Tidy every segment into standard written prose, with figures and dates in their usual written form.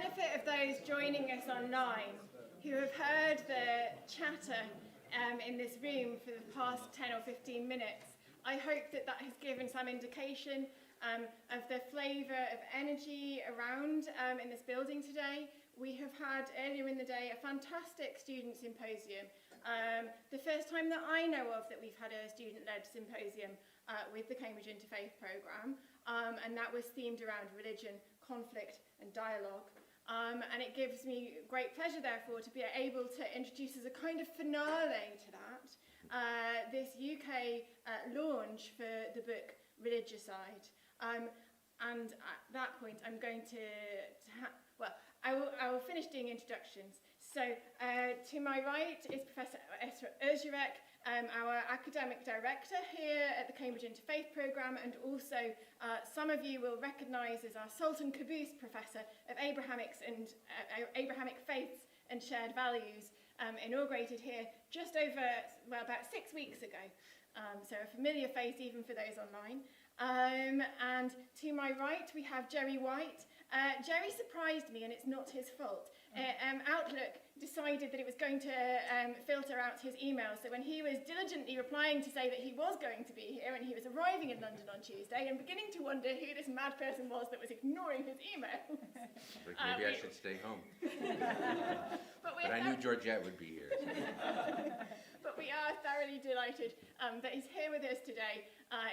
benefit of those joining us online who have heard the chatter in this room for the past 10 or 15 minutes, I hope that that has given some indication of the flavour of energy around in this building today. We have had earlier in the day a fantastic student symposium. The first time that I know of that we've had a student-led symposium with the Cambridge Interfaith Programme, and that was themed around religion, conflict and dialogue. And it gives me great pleasure, therefore, to be able to introduce as a kind of finale to that this UK launch for the book Religicide. And at that point, I'm going to I will finish doing introductions. So to my right is Professor Esra Özyürek, our academic director here at the Cambridge Interfaith Programme, and also some of you will recognise as our Sultan Qaboos Professor of Abrahamic Faiths and Shared Values, inaugurated here just over, well, about 6 weeks ago. So a familiar face even for those online. And to my right we have Jerry White. Jerry surprised me, and it's not his fault. Outlook decided that it was going to filter out his emails, so when he was diligently replying to say that he was going to be here and he was arriving in London on Tuesday, and beginning to wonder who this mad person was that was ignoring his emails. Like maybe I should stay home. But I knew Georgette would be here. But we are thoroughly delighted that he's here with us today.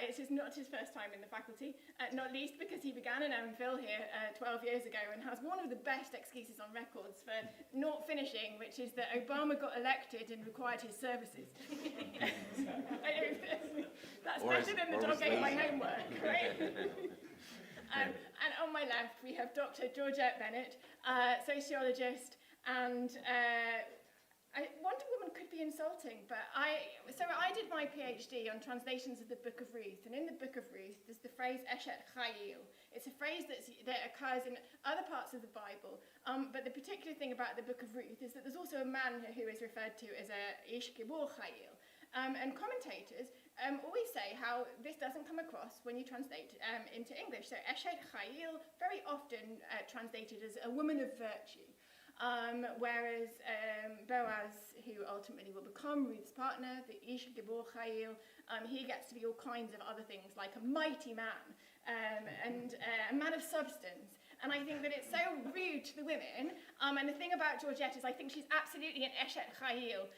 It's not his first time in the faculty, not least because he began an MPhil here 12 years ago and has one of the best excuses on records for not finishing, which is that Obama got elected and required his services. That's better than the dog ate my homework, right? And on my left we have Dr. Georgette Bennett, sociologist, and Wonder Woman could be insulting, but I did my PhD on translations of the Book of Ruth, and in the Book of Ruth there's the phrase Eshet Chayil. It's a phrase that occurs in other parts of the Bible, but the particular thing about the Book of Ruth is that there's also a man who is referred to as a Ish Gibor Chayil. And commentators always say how this doesn't come across when you translate into English. So Eshet Chayil, very often translated as a woman of virtue. Whereas Boaz, who ultimately will become Ruth's partner, the Ish Gibor Chayil, he gets to be all kinds of other things, like a mighty man and a man of substance. And I think that it's so rude to the women. And the thing about Georgette is I think she's absolutely an Eshet Chayil,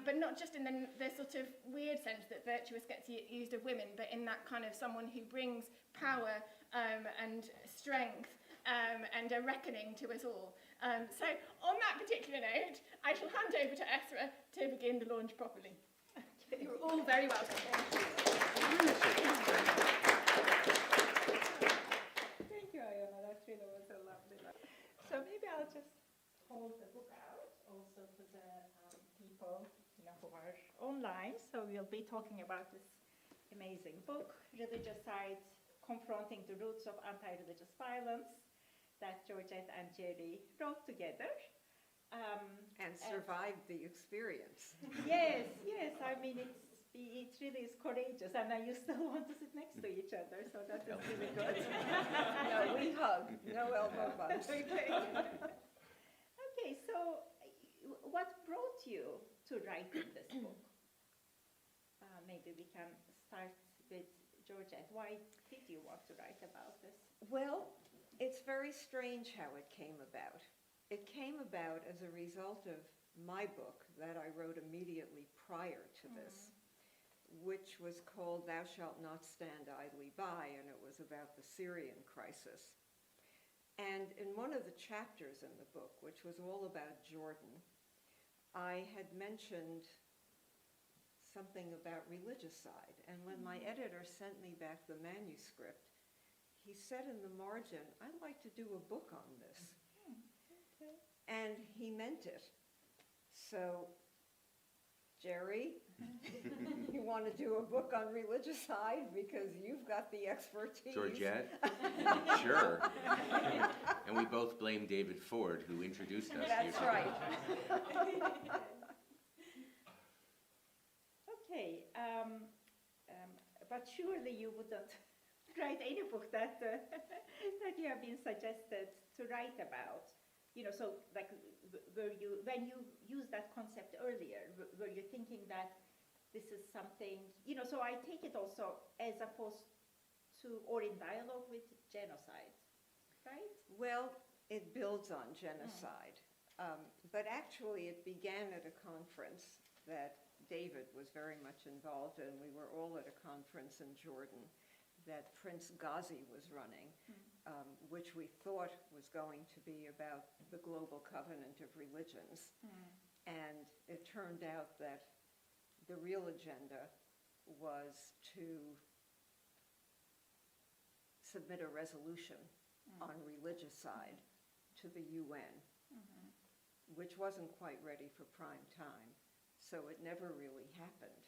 but not just in the sort of weird sense that virtuous gets used of women, but in that kind of someone who brings power and strength and a reckoning to us all. So on that particular note, I shall hand over to Esra to begin the launch properly. You're all very welcome. Thank you, Iona. That really was a lovely. So maybe I'll just hold the book out also for the people who are online. So we'll be talking about this amazing book, Religicide, Confronting the Roots of Anti-Religious Violence, that Georgette and Jerry wrote together. And survived the experience. Yes. I mean, it really is courageous, and you still want to sit next to each other, so that is really good. No, we hug. No elbow bumps. Okay, so what brought you to writing this book? Maybe we can start with Georgette. Why did you want to write about this? Well, it's very strange how it came about. It came about as a result of my book that I wrote immediately prior to this, which was called Thou Shalt Not Stand Idly By, and it was about the Syrian crisis. And in one of the chapters in the book, which was all about Jordan, I had mentioned something about religicide. And when my editor sent me back the manuscript, he said in the margin, I'd like to do a book on this. Okay. And he meant it. So, Jerry, you want to do a book on religicide because you've got the expertise. Georgette? Sure. And we both blame David Ford, who introduced us. That's right. Okay, but surely you wouldn't write any book that that you have been suggested to write about. so like, when you used that concept earlier, were you thinking that this is something, so I take it also as opposed to, or in dialogue with genocide, right? Well, it builds on genocide. But actually, it began at a conference that David was very much involved in. We were all at a conference in Jordan that Prince Ghazi was running, which we thought was going to be about the global covenant of religions. And it turned out that the real agenda was to submit a resolution on religicide to the UN, which wasn't quite ready for prime time. So it never really happened.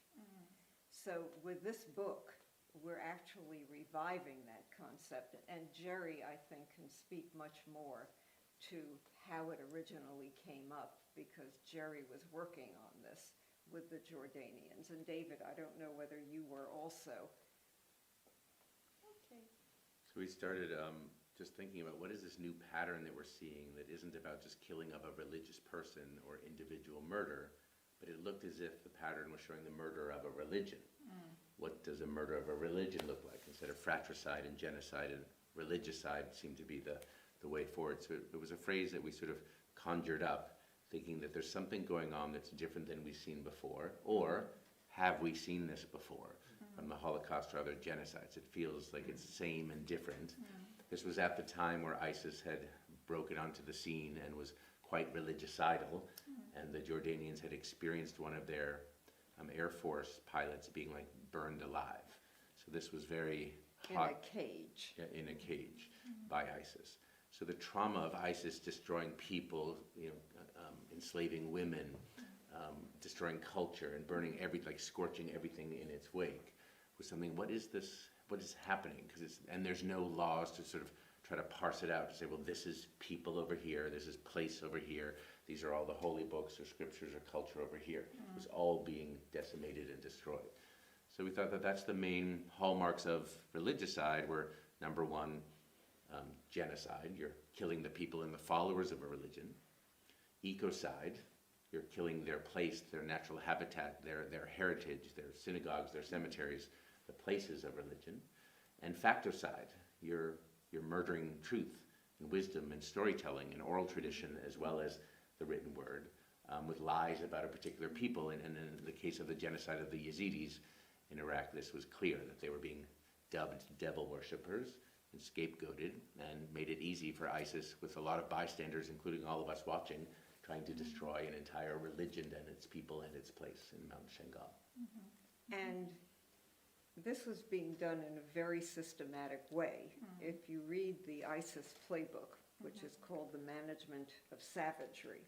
So with this book, we're actually reviving that concept. And Jerry, I think, can speak much more to how it originally came up, because Jerry was working on this with the Jordanians. And David, I don't know whether you were also. Okay. So we started just thinking about what is this new pattern that we're seeing that isn't about just killing of a religious person or individual murder, but it looked as if the pattern was showing the murder of a religion. What does a murder of a religion look like? Instead of fratricide and genocide, and religicide seemed to be the way forward. So it was a phrase that we sort of conjured up, thinking that there's something going on that's different than we've seen before, or have we seen this before from the Holocaust or other genocides? It feels like it's same and different. This was at the time where ISIS had broken onto the scene and was quite religicidal, and the Jordanians had experienced one of their Air Force pilots being like burned alive. So this was very hot. In a cage. Yeah, in a cage by ISIS. So the trauma of ISIS destroying people, enslaving women, destroying culture and burning scorching everything in its wake was something, what is this, what is happening? And there's no laws to sort of try to parse it out, to say, well, this is people over here, this is place over here, these are all the holy books or scriptures or culture over here. It was all being decimated and destroyed. So we thought that that's the main hallmarks of religicide, were number one, genocide, you're killing the people and the followers of a religion. Ecocide, you're killing their place, their natural habitat, their heritage, their synagogues, their cemeteries, the places of religion. And factocide, you're murdering truth and wisdom and storytelling and oral tradition, as well as the written word, with lies about a particular people. And in the case of the genocide of the Yazidis in Iraq, this was clear that they were being dubbed devil worshippers and scapegoated, and made it easy for ISIS, with a lot of bystanders, including all of us watching, trying to destroy an entire religion and its people and its place in Mount Shangal. And this was being done in a very systematic way. If you read the ISIS playbook, which is called The Management of Savagery,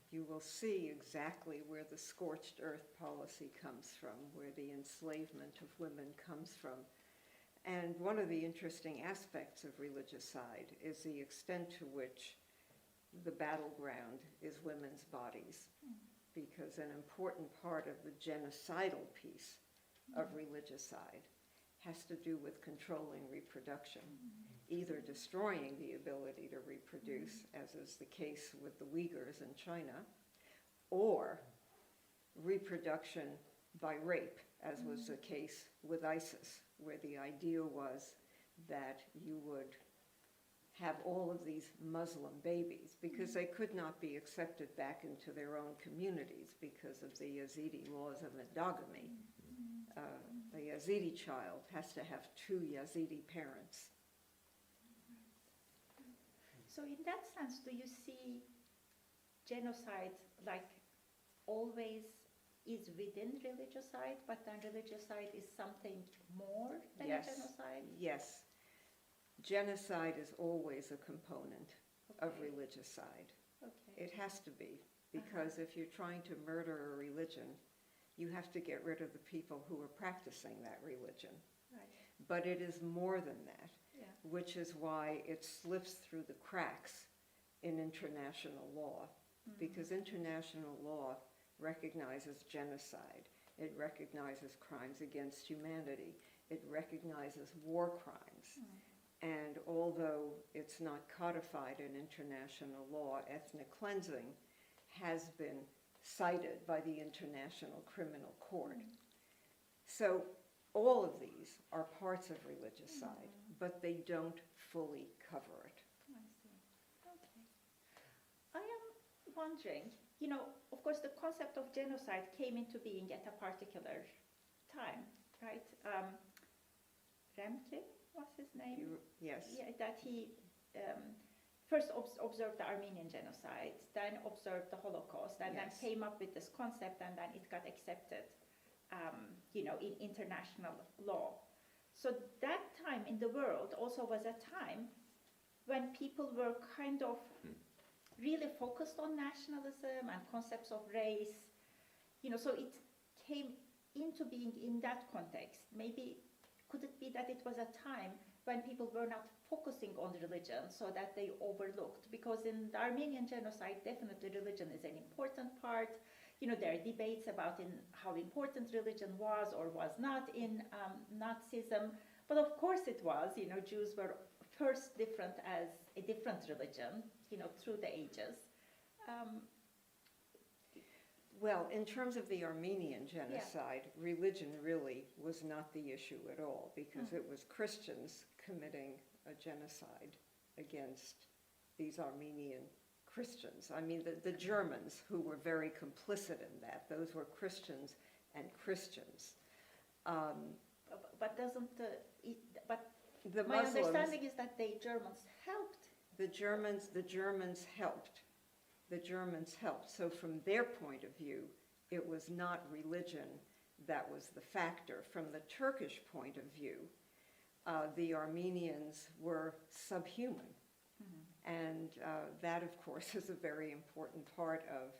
you will see exactly where the scorched earth policy comes from, where the enslavement of women comes from. And one of the interesting aspects of religicide is the extent to which the battleground is women's bodies, because an important part of the genocidal piece of religicide has to do with controlling reproduction, either destroying the ability to reproduce, as is the case with the Uyghurs in China, or reproduction by rape, as was the case with ISIS, where the idea was that you would have all of these Muslim babies, because they could not be accepted back into their own communities because of the Yazidi laws of endogamy. A Yazidi child has to have 2 Yazidi parents. So in that sense, do you see genocide like always is within religicide, but then religicide is something more than a genocide? Yes. Genocide is always a component of religicide. It has to be, because if you're trying to murder a religion, you have to get rid of the people who are practicing that religion. Right. But it is more than that, which is why it slips through the cracks in international law, because international law recognizes genocide, it recognizes crimes against humanity, it recognizes war crimes. And although it's not codified in international law, ethnic cleansing has been cited by the International Criminal Court. So all of these are parts of religicide, but they don't fully cover it. I see. Okay. I am wondering, you know, of course, the concept of genocide came into being at a particular time, right? Remke was his name? Yes. Yeah, that he first observed the Armenian genocide, then observed the Holocaust, and then Yes. came up with this concept, and then it got accepted, you know, in international law. So that time in the world also was a time when people were kind of really focused on nationalism and concepts of race, you know, so it came into being in that context. Maybe, could it be that it was a time when people were not focusing on religion, so that they overlooked? Because in the Armenian genocide, definitely religion is an important part. You know, there are debates about how important religion was or was not in Nazism. But of course it was. You know, Jews were first different as a different religion, you know, through the ages. Well, in terms of the Armenian genocide, religion really was not the issue at all, because it was Christians committing a genocide against these Armenian Christians. I mean, the Germans, who were very complicit in that, those were Christians and Christians. But doesn't The my Muslims, understanding is that the Germans helped. the Germans helped. The Germans helped. So from their point of view, it was not religion that was the factor. From the Turkish point of view, the Armenians were subhuman. And that, of course, is a very important part of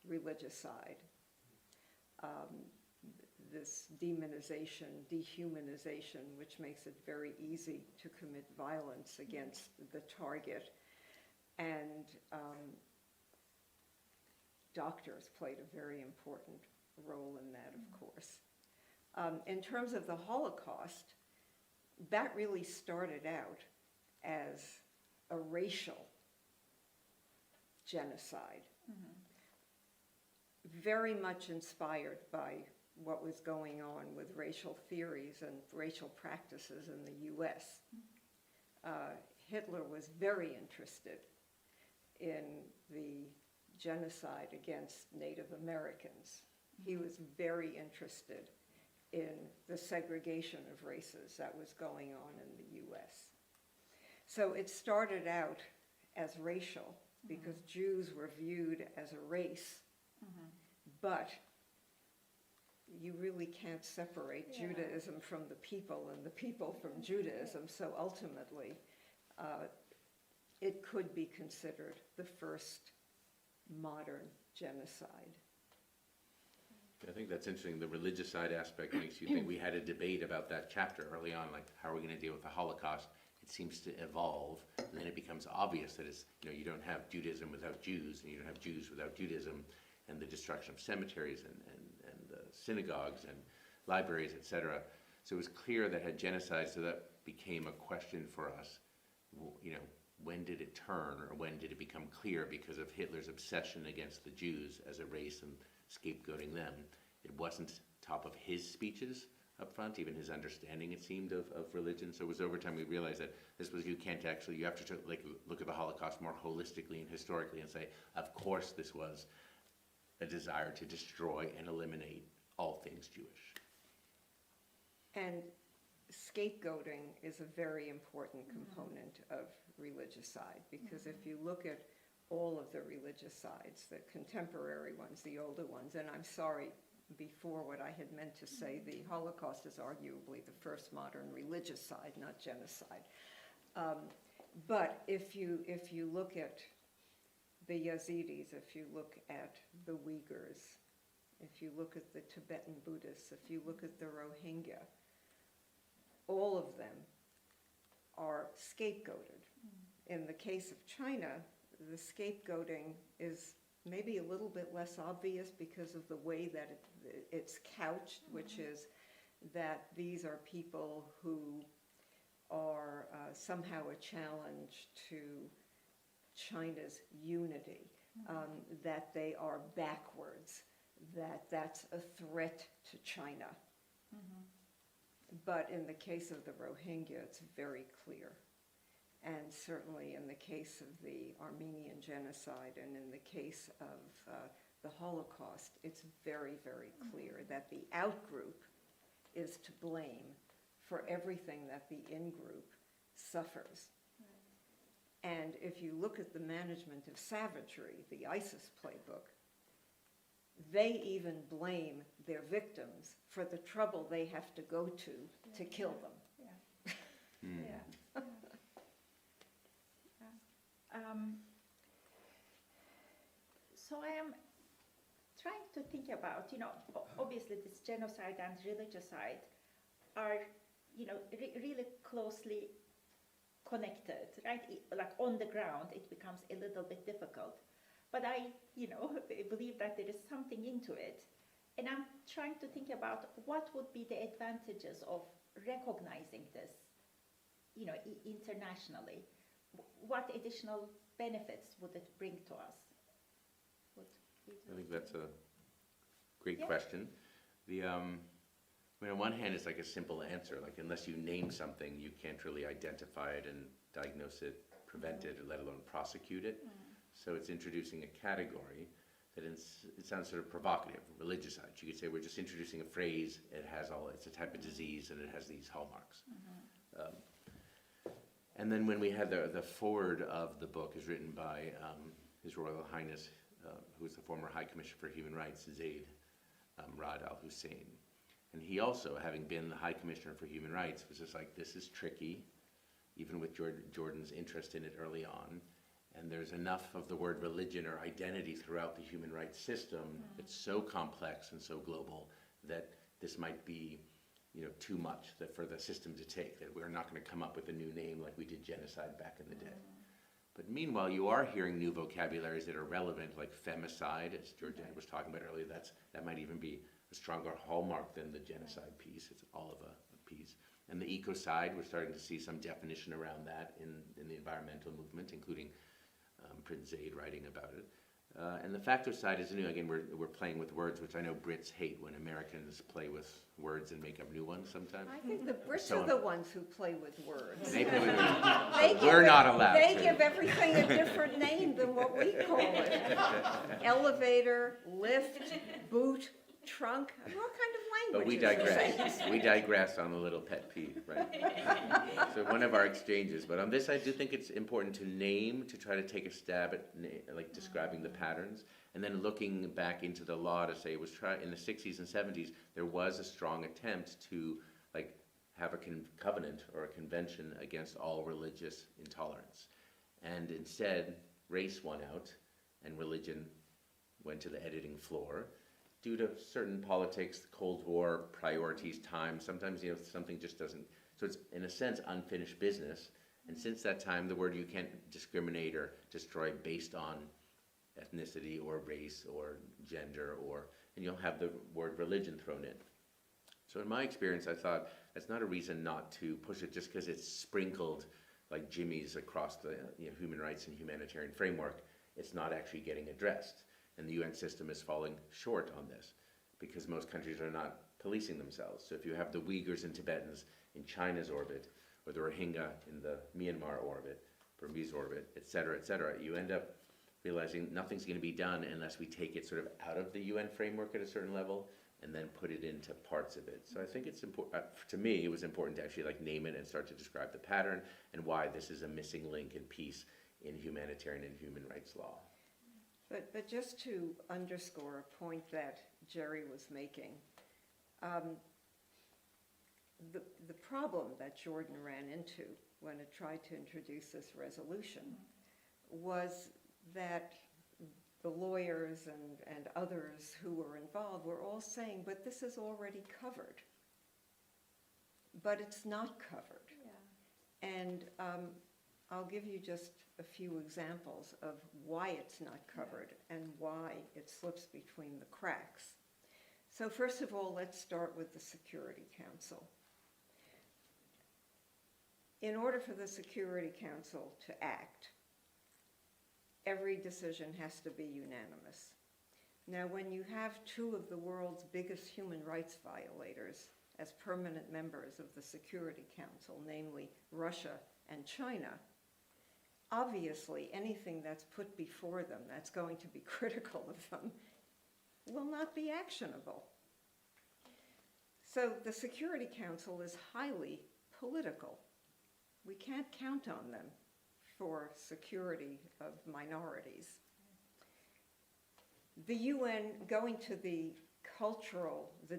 religicide. This demonization, dehumanization, which makes it very easy to commit violence against the target. And doctors played a very important role in that, of course. In terms of the Holocaust, that really started out as a racial genocide, very much inspired by what was going on with racial theories and racial practices in the US. Hitler was very interested in the genocide against Native Americans. He was very interested in the segregation of races that was going on in the US. So it started out as racial because Jews were viewed as a race, but you really can't separate Judaism from the people and the people from Judaism. So ultimately, it could be considered the first modern genocide. I think that's interesting. The religicide aspect makes you think. We had a debate about that chapter early on, like how are we going to deal with the Holocaust? It seems to evolve, and then it becomes obvious that it's, you know, you don't have Judaism without Jews, and you don't have Jews without Judaism, and the destruction of cemeteries and synagogues and libraries, etc. So it was clear that had genocide, so that became a question for us. You know, when did it turn, or when did it become clear because of Hitler's obsession against the Jews as a race and scapegoating them? It wasn't top of his speeches up front, even his understanding, it seemed, of religion. So it was over time we realized that this was, you have to like look at the Holocaust more holistically and historically and say, of course this was a desire to destroy and eliminate all things Jewish. And scapegoating is a very important component of religicide, because if you look at all of the religicides, the contemporary ones, the older ones, and I'm sorry, before what I had meant to say, the Holocaust is arguably the first modern religicide, not genocide. But if you look at the Yazidis, if you look at the Uyghurs, if you look at the Tibetan Buddhists, if you look at the Rohingya, all of them are scapegoated. In the case of China, the scapegoating is maybe a little bit less obvious because of the way that it's couched, which is that these are people who are somehow a challenge to China's unity, that they are backwards, that that's a threat to China. But in the case of the Rohingya, it's very clear. And certainly in the case of the Armenian genocide and in the case of the Holocaust, it's very, very clear that the out-group is to blame for everything that the in-group suffers. And if you look at the management of savagery, the ISIS playbook, they even blame their victims for the trouble they have to go to kill them. So I am trying to think about, obviously this genocide and religicide are, really closely connected, right? Like on the ground, it becomes a little bit difficult. But I, believe that there is something into it. And I'm trying to think about what would be the advantages of recognizing this, internationally. What additional benefits would it bring to us? I think that's a great question. On one hand, it's like a simple answer. Like, unless you name something, you can't really identify it and diagnose it, prevent it, or let alone prosecute it. So it's introducing a category that it sounds sort of provocative, religicide. You could say we're just introducing a phrase, it's a type of disease, and it has these hallmarks. And then when we had the foreword of the book is written by His Royal Highness, who was the former High Commissioner for Human Rights, Zaid Ra'ad Al Hussein. And he also, having been the High Commissioner for Human Rights, was just like, this is tricky, even with Jordan's interest in it early on. And there's enough of the word religion or identity throughout the human rights system that's so complex and so global that this might be, too much for the system to take, that we're not going to come up with a new name like we did genocide back in the day. But meanwhile, you are hearing new vocabularies that are relevant, like femicide, as Georgette was talking about earlier. That might even be a stronger hallmark than the genocide piece. It's all of a piece. And the ecocide, we're starting to see some definition around that in the environmental movement, including Prince Zaid writing about it. And the factocide is new. Again, we're playing with words, which I know Brits hate when Americans play with words and make up new ones sometimes. I think the Brits are the ones who play with words. We're not allowed They to. give everything a different name than what we call it. Elevator, lift, boot, trunk, what kind of But we language is digress. this? We digress on a little pet peeve, right? So one of our exchanges. But on this, I do think it's important to name, to try to take a stab at describing the patterns, and then looking back into the law to say it was in the 60s and 70s, there was a strong attempt to have a covenant or a convention against all religious intolerance. And instead, race won out and religion went to the editing floor. Due to certain politics, Cold War, priorities, time, sometimes something just doesn't, so it's in a sense unfinished business. And since that time, the word you can't discriminate or destroy based on ethnicity or race or gender, and you'll have the word religion thrown in. So in my experience, I thought that's not a reason not to push it just because it's sprinkled like jimmies across the human rights and humanitarian framework. It's not actually getting addressed. And the UN system is falling short on this because most countries are not policing themselves. So if you have the Uyghurs and Tibetans in China's orbit, or the Rohingya in the Myanmar orbit, Burmese orbit, et cetera, you end up realizing nothing's going to be done unless we take it sort of out of the UN framework at a certain level and then put it into parts of it. So I think it's important, to me, it was important to actually name it and start to describe the pattern and why this is a missing link and piece in humanitarian and human rights law. But just to underscore a point that Jerry was making, the problem that Jordan ran into when it tried to introduce this resolution was that the lawyers and others who were involved were all saying, but this is already covered. But it's not covered. Yeah. And I'll give you just a few examples of why it's not covered and why it slips between the cracks. So first of all, let's start with the Security Council. in order for the Security Council to act, every decision has to be unanimous. Now, when you have two of the world's biggest human rights violators as permanent members of the Security Council, namely Russia and China, obviously anything that's put before them that's going to be critical of them will not be actionable. So the Security Council is highly political. We can't count on them for security of minorities. The UN, going to the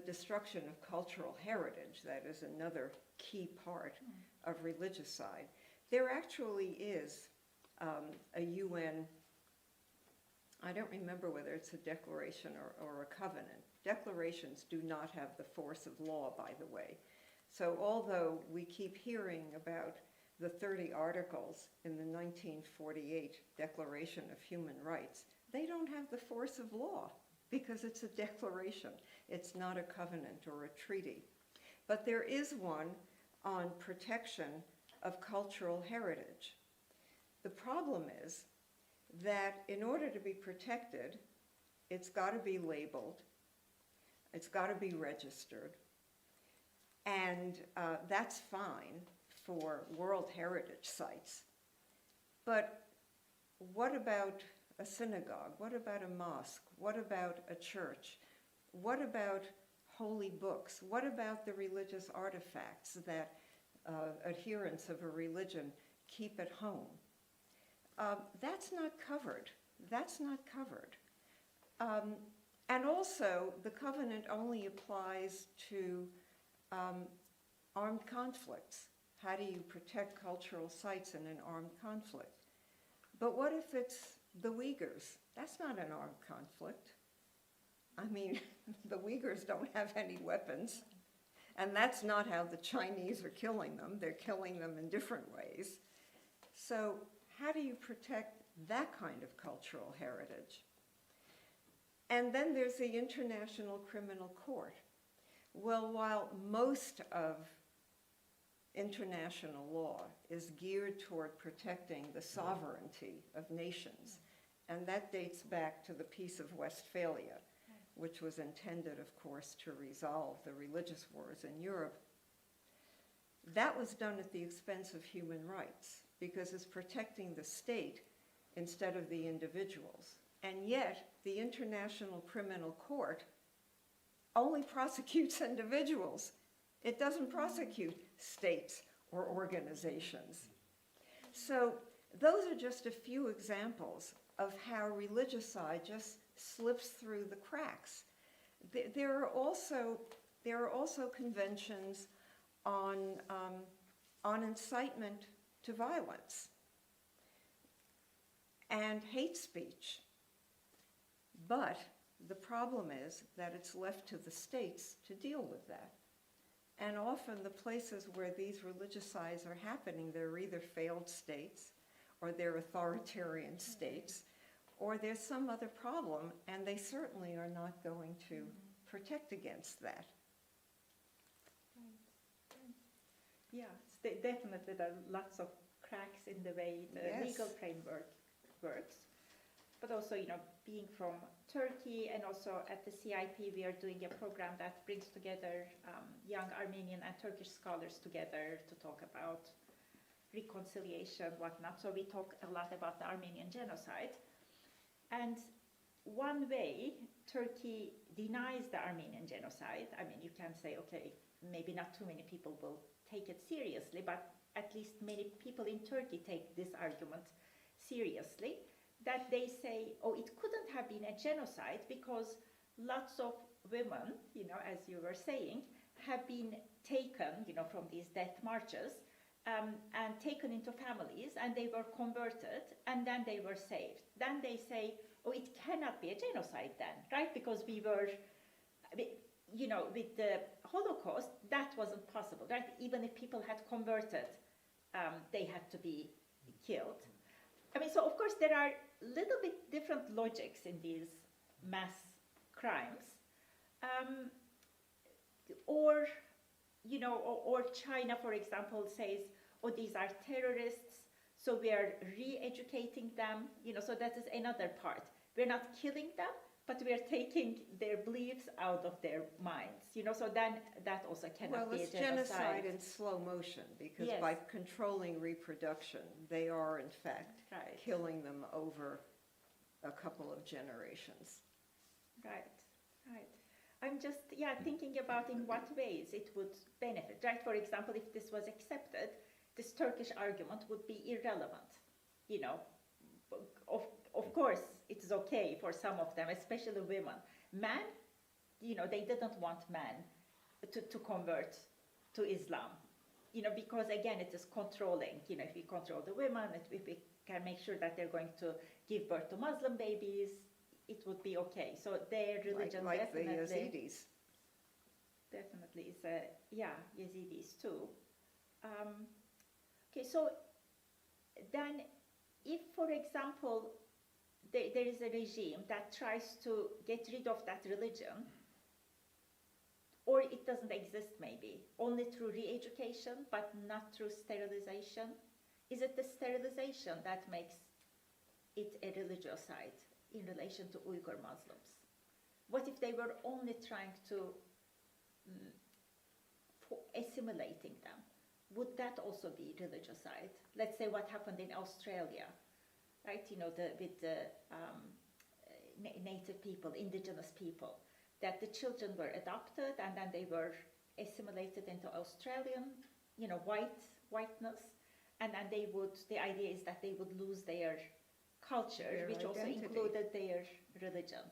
destruction of cultural heritage, that is another key part of religicide. There actually is a UN, I don't remember whether it's a declaration or a covenant. Declarations do not have the force of law, by the way. So although we keep hearing about the 30 articles in the 1948 Declaration of Human Rights, they don't have the force of law because it's a declaration. It's not a covenant or a treaty. But there is one on protection of cultural heritage. The problem is that in order to be protected, it's got to be labeled, it's got to be registered, and that's fine for World Heritage sites. But what about a synagogue? What about a mosque? What about a church? What about holy books? What about the religious artifacts that adherents of a religion keep at home? That's not covered. That's not covered. And also, the covenant only applies to armed conflicts. How do you protect cultural sites in an armed conflict? But what if it's the Uyghurs? That's not an armed conflict. I mean, the Uyghurs don't have any weapons. And that's not how the Chinese are killing them. They're killing them in different ways. So how do you protect that kind of cultural heritage? And then there's the International Criminal Court. Well, while most of international law is geared toward protecting the sovereignty of nations, and that dates back to the Peace of Westphalia, which was intended, of course, to resolve the religious wars in Europe. That was done at the expense of human rights because it's protecting the state instead of the individuals. And yet, the International Criminal Court only prosecutes individuals. It doesn't prosecute states or organizations. So those are just a few examples of how religicide just slips through the cracks. There are also conventions on incitement to violence and hate speech. But the problem is that it's left to the states to deal with that. And often the places where these religicides are happening, they're either failed states, or they're authoritarian states, or there's some other problem, and they certainly are not going to protect against that. Yeah, definitely there are lots of cracks in the way the legal framework works. But also, being from Turkey and also at the CIP, we are doing a program that brings together young Armenian and Turkish scholars together to talk about reconciliation, whatnot. So we talk a lot about the Armenian genocide. And one way Turkey denies the Armenian genocide, I mean, you can say, okay, maybe not too many people will take it seriously, but at least many people in Turkey take this argument seriously, that they say, oh, it couldn't have been a genocide because lots of women, as you were saying, have been taken, from these death marches and taken into families, and they were converted, and then they were saved. Then they say, oh, it cannot be a genocide then, right? Because we were, with the Holocaust, that wasn't possible, right? Even if people had converted, they had to be killed. I mean, so of course there are little bit different logics in these mass crimes, or China, for example, says, or these are terrorists, so we are re-educating them, so that is another part. We're not killing them, but we are taking their beliefs out of their minds, so then that also cannot be a genocide. Well, it's genocide in slow motion, because Yes. by controlling reproduction, they are in fact Right. killing them over a couple of generations. Right. I'm just, thinking about in what ways it would benefit, right? For example, if this was accepted, this Turkish argument would be irrelevant. Of course, it is okay for some of them, especially women. Men, they didn't want men to convert to Islam, because again, it is controlling. If we control the women, if we can make sure that they're going to give birth to Muslim babies, it would be okay. So their religion like the definitely Yazidis. is, Yazidis too. Okay, so then if, for example, there is a regime that tries to get rid of that religion, or it doesn't exist maybe, only through re-education, but not through sterilization, is it the sterilization that makes it a religicide in relation to Uyghur Muslims? What if they were only trying to assimilating them? Would that also be religicide? Let's say what happened in Australia, right? With the native people, indigenous people, that the children were adopted and then they were assimilated into Australian, whiteness, and then the idea is that they would lose their culture, Their which also identity. included their religion.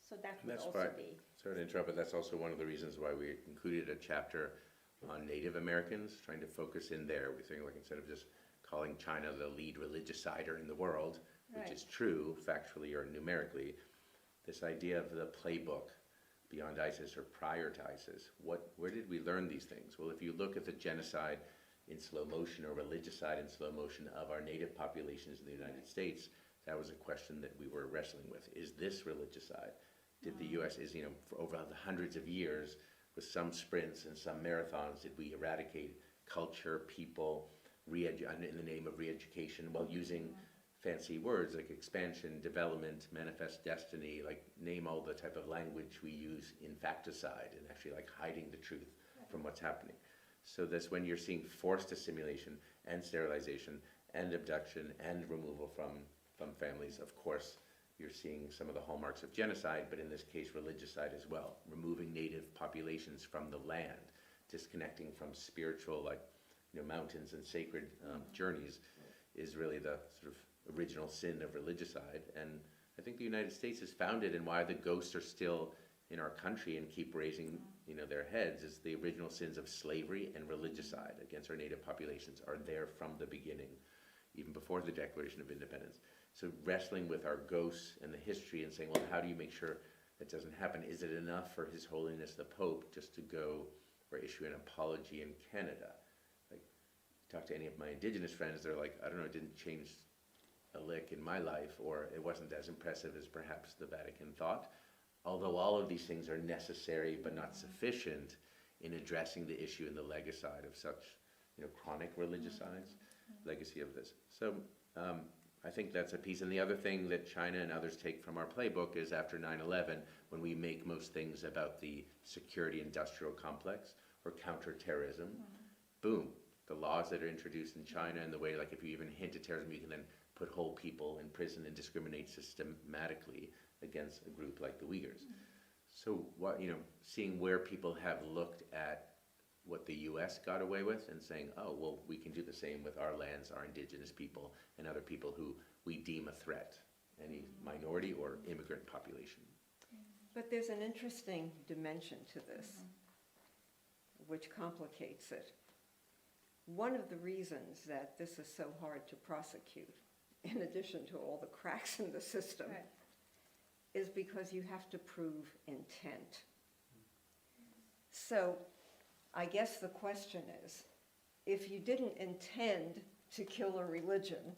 So that would That's also right. be. Sorry to interrupt, but that's also one of the reasons why we included a chapter on Native Americans, trying to focus in there. We think, like, instead of just calling China the lead religicider in the world, which Right. is true factually or numerically, this idea of the playbook beyond ISIS or prior to ISIS, where did we learn these things? Well, if you look at the genocide in slow motion or religicide in slow motion of our native populations in the United States, that was a question that we were wrestling with. Is this religicide? Did the U.S., for over the hundreds of years, with some sprints and some marathons, did we eradicate culture, people, in the name of re-education, while using fancy words like expansion, development, manifest destiny, like name all the type of language we use in facticide and actually like hiding the truth from what's happening. So that's when you're seeing forced assimilation and sterilization and abduction and removal from families. Of course, you're seeing some of the hallmarks of genocide, but in this case, religicide as well. Removing native populations from the land, disconnecting from spiritual, mountains and sacred journeys, is really the sort of original sin of religicide. And I think the United States is founded, and why the ghosts are still in our country and keep raising, their heads, is the original sins of slavery and religicide against our native populations are there from the beginning, even before the Declaration of Independence. So wrestling with our ghosts and the history and saying, well, how do you make sure that doesn't happen? Is it enough for His Holiness the Pope just to go or issue an apology in Canada? Like, talk to any of my Indigenous friends, they're like, I don't know, it didn't change a lick in my life, or it wasn't as impressive as perhaps the Vatican thought. Although all of these things are necessary but not sufficient in addressing the issue and the legicide of such, chronic religicides, legacy of this. So I think that's a piece. And the other thing that China and others take from our playbook is after 9/11, when we make most things about the security industrial complex or counterterrorism, boom, the laws that are introduced in China and the way, like, if you even hint at terrorism, you can then put whole people in prison and discriminate systematically against a group like the Uyghurs. So seeing where people have looked at what the U.S. got away with and saying, oh, well, we can do the same with our lands, our indigenous people, and other people who we deem a threat, any minority or immigrant population. But there's an interesting dimension to this, which complicates it. One of the reasons that this is so hard to prosecute, in addition to all the cracks in the system, is because you have to prove intent. So I guess the question is, if you didn't intend to kill a religion,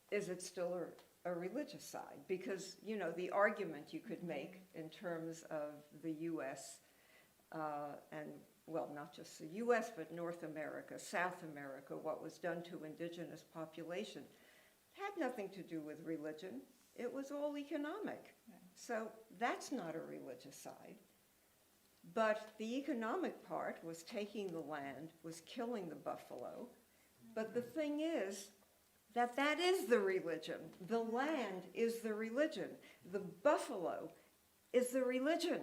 is it still a religicide? Because, the argument you could make in terms of the U.S. and, well, not just the US, but North America, South America, what was done to indigenous population, had nothing to do with religion. It was all economic. Right. So that's not a religicide. But the economic part was taking the land, was killing the buffalo. But the thing is that that is the religion. The land is the religion. The buffalo is the religion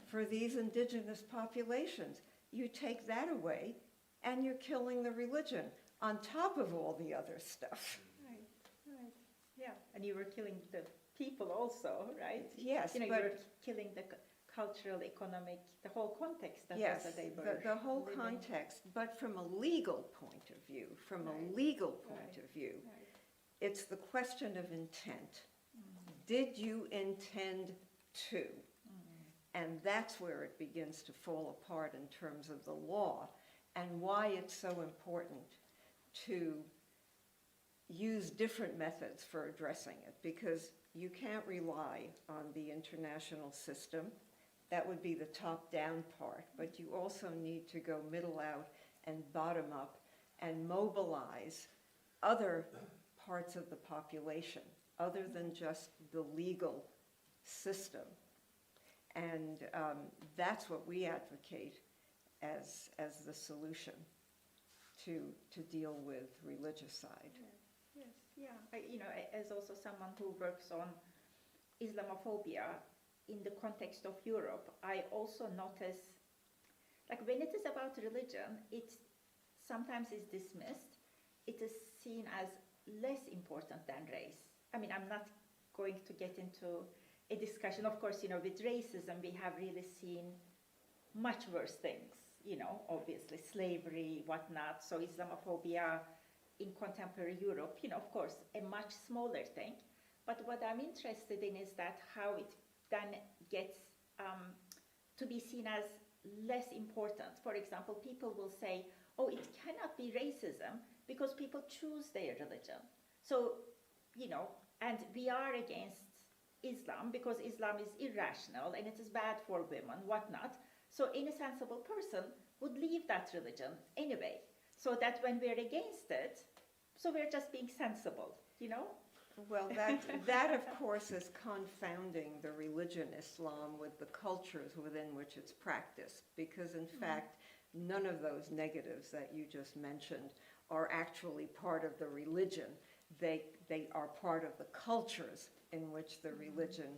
for these indigenous populations. You take that away and you're killing the religion on top of all the other stuff. Right, right. Yeah, and you were killing the people also, right? Yes, You know, but you were killing the cultural, economic, the whole context that yes, was that they were the whole living. context, but from a legal point of view, Right. it's the question of intent. Did you intend to? And that's where it begins to fall apart in terms of the law, and why it's so important to use different methods for addressing it, because you can't rely on the international system. That would be the top-down part, but you also need to go middle out and bottom up and mobilize other parts of the population, other than just the legal system. And that's what we advocate as the solution to deal with religicide. Yes, yeah. As also someone who works on Islamophobia in the context of Europe, I also notice, like when it is about religion, it sometimes is dismissed. It is seen as less important than race. I mean, I'm not going to get into a discussion. Of course, with racism, we have really seen much worse things, obviously slavery, whatnot. So Islamophobia in contemporary Europe, of course, a much smaller thing. But what I'm interested in is that how it then gets to be seen as less important. For example, people will say, oh, it cannot be racism because people choose their religion. So, and we are against Islam because Islam is irrational and it is bad for women, whatnot. So any sensible person would leave that religion anyway. So that when we're against it, so we're just being sensible, Well, that of course is confounding the religion Islam with the cultures within which it's practiced, because in fact, none of those negatives that you just mentioned are actually part of the religion. They are part of the cultures in which the religion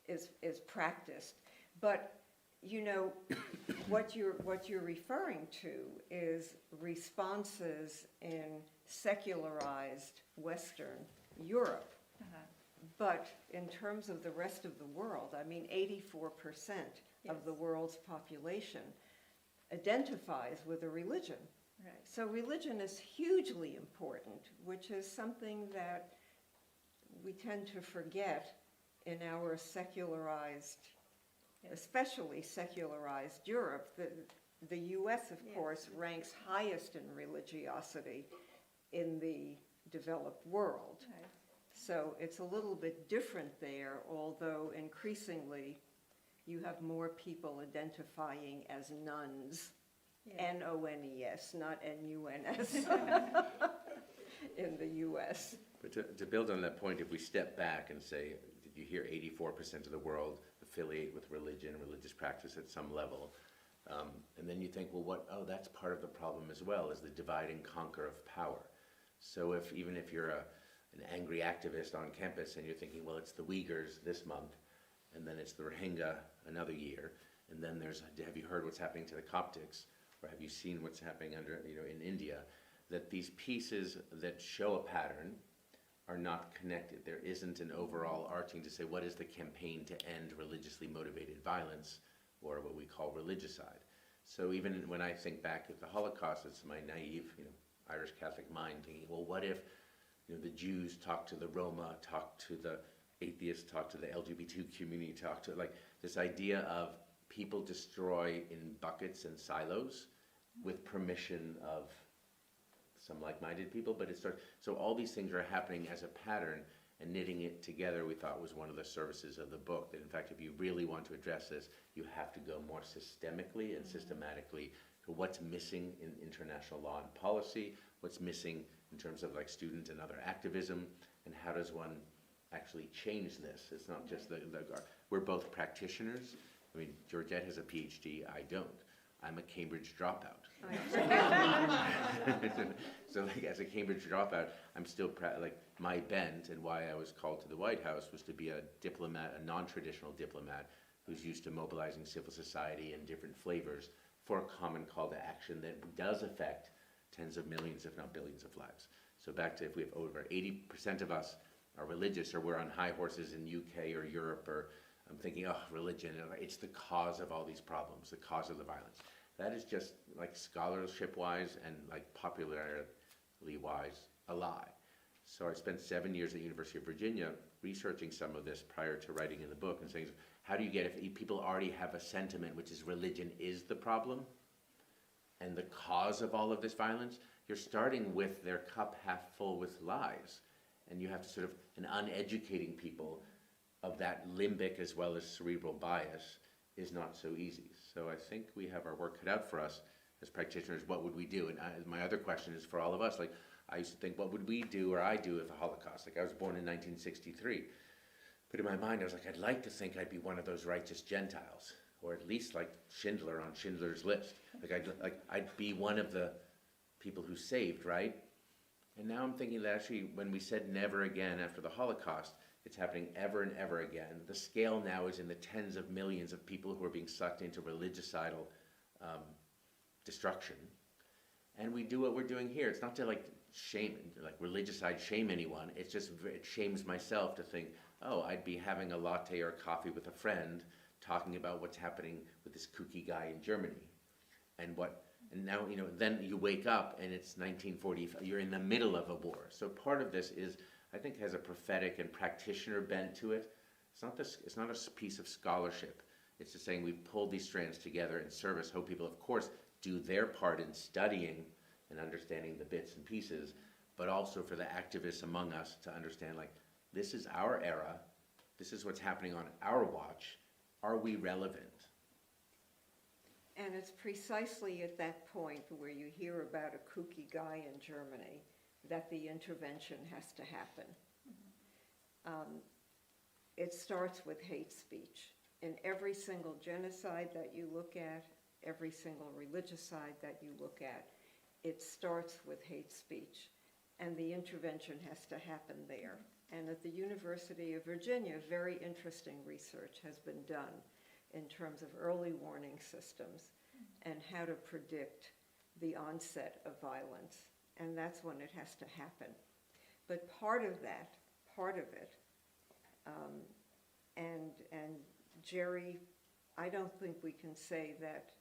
is practiced. But what you're referring to is responses in secularized Western Europe. But in terms of the rest of the world, I mean, 84% of the world's population identifies with a religion. Right. So religion is hugely important, which is something that we tend to forget in our secularized, especially secularized Europe. The US, of course, ranks highest in religiosity in the developed world. Right. So it's a little bit different there, although increasingly you have more people identifying as nuns, N-O-N-E-S, not N-U-N-S, in the US. But to build on that point, if we step back and say, did you hear 84% of the world affiliate with religion, religious practice at some level? And then you think, well, that's part of the problem as well, is the divide and conquer of power. So even if you're an angry activist on campus and you're thinking, well, it's the Uyghurs this month, and then it's the Rohingya another year, and then have you heard what's happening to the Coptics, or have you seen what's happening in India, that these pieces that show a pattern are not connected. There isn't an overall arching to say, what is the campaign to end religiously motivated violence, or what we call religicide. So even when I think back at the Holocaust, it's my naive, Irish Catholic mind thinking, well, what if, the Jews talk to the Roma, talk to the atheists, talk to the LGBT community, talk to, this idea of people destroy in buckets and silos with permission of some like-minded people, but so all these things are happening as a pattern, And knitting it together, we thought, was one of the services of the book, that in fact, if you really want to address this, you have to go more systemically and systematically to what's missing in international law and policy, what's missing in terms of like student and other activism, and how does one actually change this? It's not just we're both practitioners. I mean, Georgette has a PhD, I don't. I'm a Cambridge dropout. So like, as a Cambridge dropout, I'm still, like, my bent and why I was called to the White House was to be a diplomat, a non-traditional diplomat who's used to mobilizing civil society in different flavors for a common call to action that does affect tens of millions, if not billions of lives. So back to, if we have over 80% of us are religious, or we're on high horses in UK or Europe, or I'm thinking, oh, religion, it's the cause of all these problems, the cause of the violence. That is just, like, scholarship-wise and like popularity-wise, a lie. So I spent 7 years at the University of Virginia researching some of this prior to writing in the book and saying, how do you get, if people already have a sentiment which is religion is the problem and the cause of all of this violence, you're starting with their cup half full with lies. And you have to sort of, and uneducating people of that limbic as well as cerebral bias is not so easy. So I think we have our work cut out for us as practitioners. What would we do? And my other question is for all of us, like, I used to think, what would we do, or I do, with the Holocaust? Like, I was born in 1963. But in my mind, I was like, I'd like to think I'd be one of those righteous Gentiles, or at least like Schindler on Schindler's List. I'd be one of the people who saved, right? And now I'm thinking that actually, when we said never again after the Holocaust, it's happening ever and ever again. The scale now is in the tens of millions of people who are being sucked into religicidal destruction. And we do what we're doing here. It's not to like shame, like religicide shame anyone. It's just, it shames myself to think, oh, I'd be having a latte or coffee with a friend talking about what's happening with this kooky guy in Germany. And now, then you wake up and it's 1945, you're in the middle of a war. So part of this is, I think, has a prophetic and practitioner bent to it. It's not a piece of scholarship. It's just saying we've pulled these strands together in service. Hope people, of course, do their part in studying and understanding the bits and pieces, but also for the activists among us to understand, like, this is our era. This is what's happening on our watch. Are we relevant? And it's precisely at that point where you hear about a kooky guy in Germany that the intervention has to happen. It starts with hate speech. In every single genocide that you look at, every single religicide that you look at, it starts with hate speech. And the intervention has to happen there. And at the University of Virginia, very interesting research has been done in terms of early warning systems and how to predict the onset of violence. And that's when it has to happen. But part of it, and Jerry, I don't think we can say that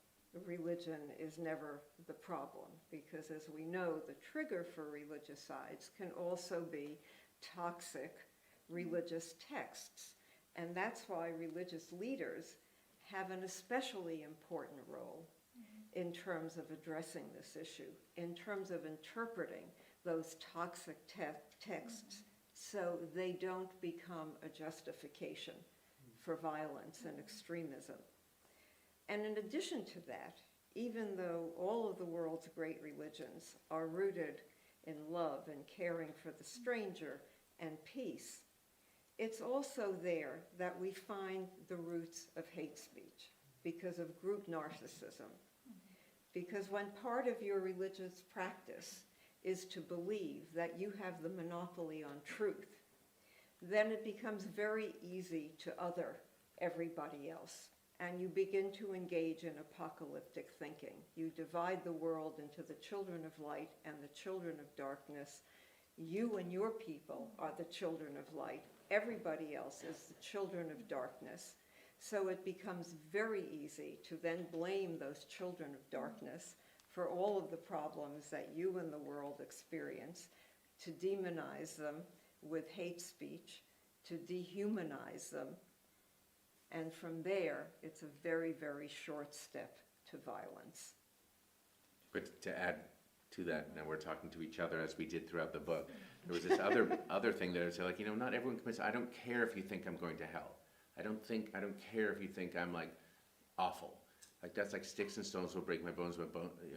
religion is never the problem, because as we know, the trigger for religicides can also be toxic religious texts. And that's why religious leaders have an especially important role in terms of addressing this issue, in terms of interpreting those toxic texts so they don't become a justification for violence and extremism. And in addition to that, even though all of the world's great religions are rooted in love and caring for the stranger and peace, it's also there that we find the roots of hate speech because of group narcissism. Because when part of your religious practice is to believe that you have the monopoly on truth, then it becomes very easy to other everybody else. And you begin to engage in apocalyptic thinking. You divide the world into the children of light and the children of darkness. You and your people are the children of light. Everybody else is the children of darkness. So it becomes very easy to then blame those children of darkness for all of the problems that you and the world experience, to demonize them with hate speech, to dehumanize them. And from there, it's a very, very short step to violence. But to add to that. Now we're talking to each other as we did throughout the book. There was this other thing that I would say, like, not everyone commits. I don't care if you think I'm going to hell. I don't care if you think I'm like awful. Like that's like sticks and stones will break my bones, but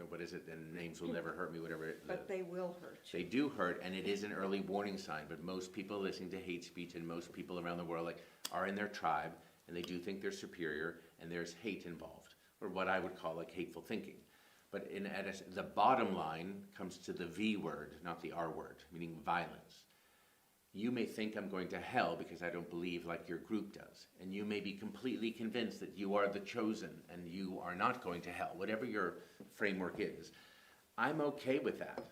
what is it? And names will never hurt me, whatever. But they will hurt you. They do hurt, and it is an early warning sign. But most people listening to hate speech and most people around the world are in their tribe, and they do think they're superior, and there's hate involved, or what I would call like hateful thinking. But the bottom line comes to the V word, not the R word, meaning violence. You may think I'm going to hell because I don't believe like your group does. And you may be completely convinced that you are the chosen and you are not going to hell, whatever your framework is. I'm okay with that.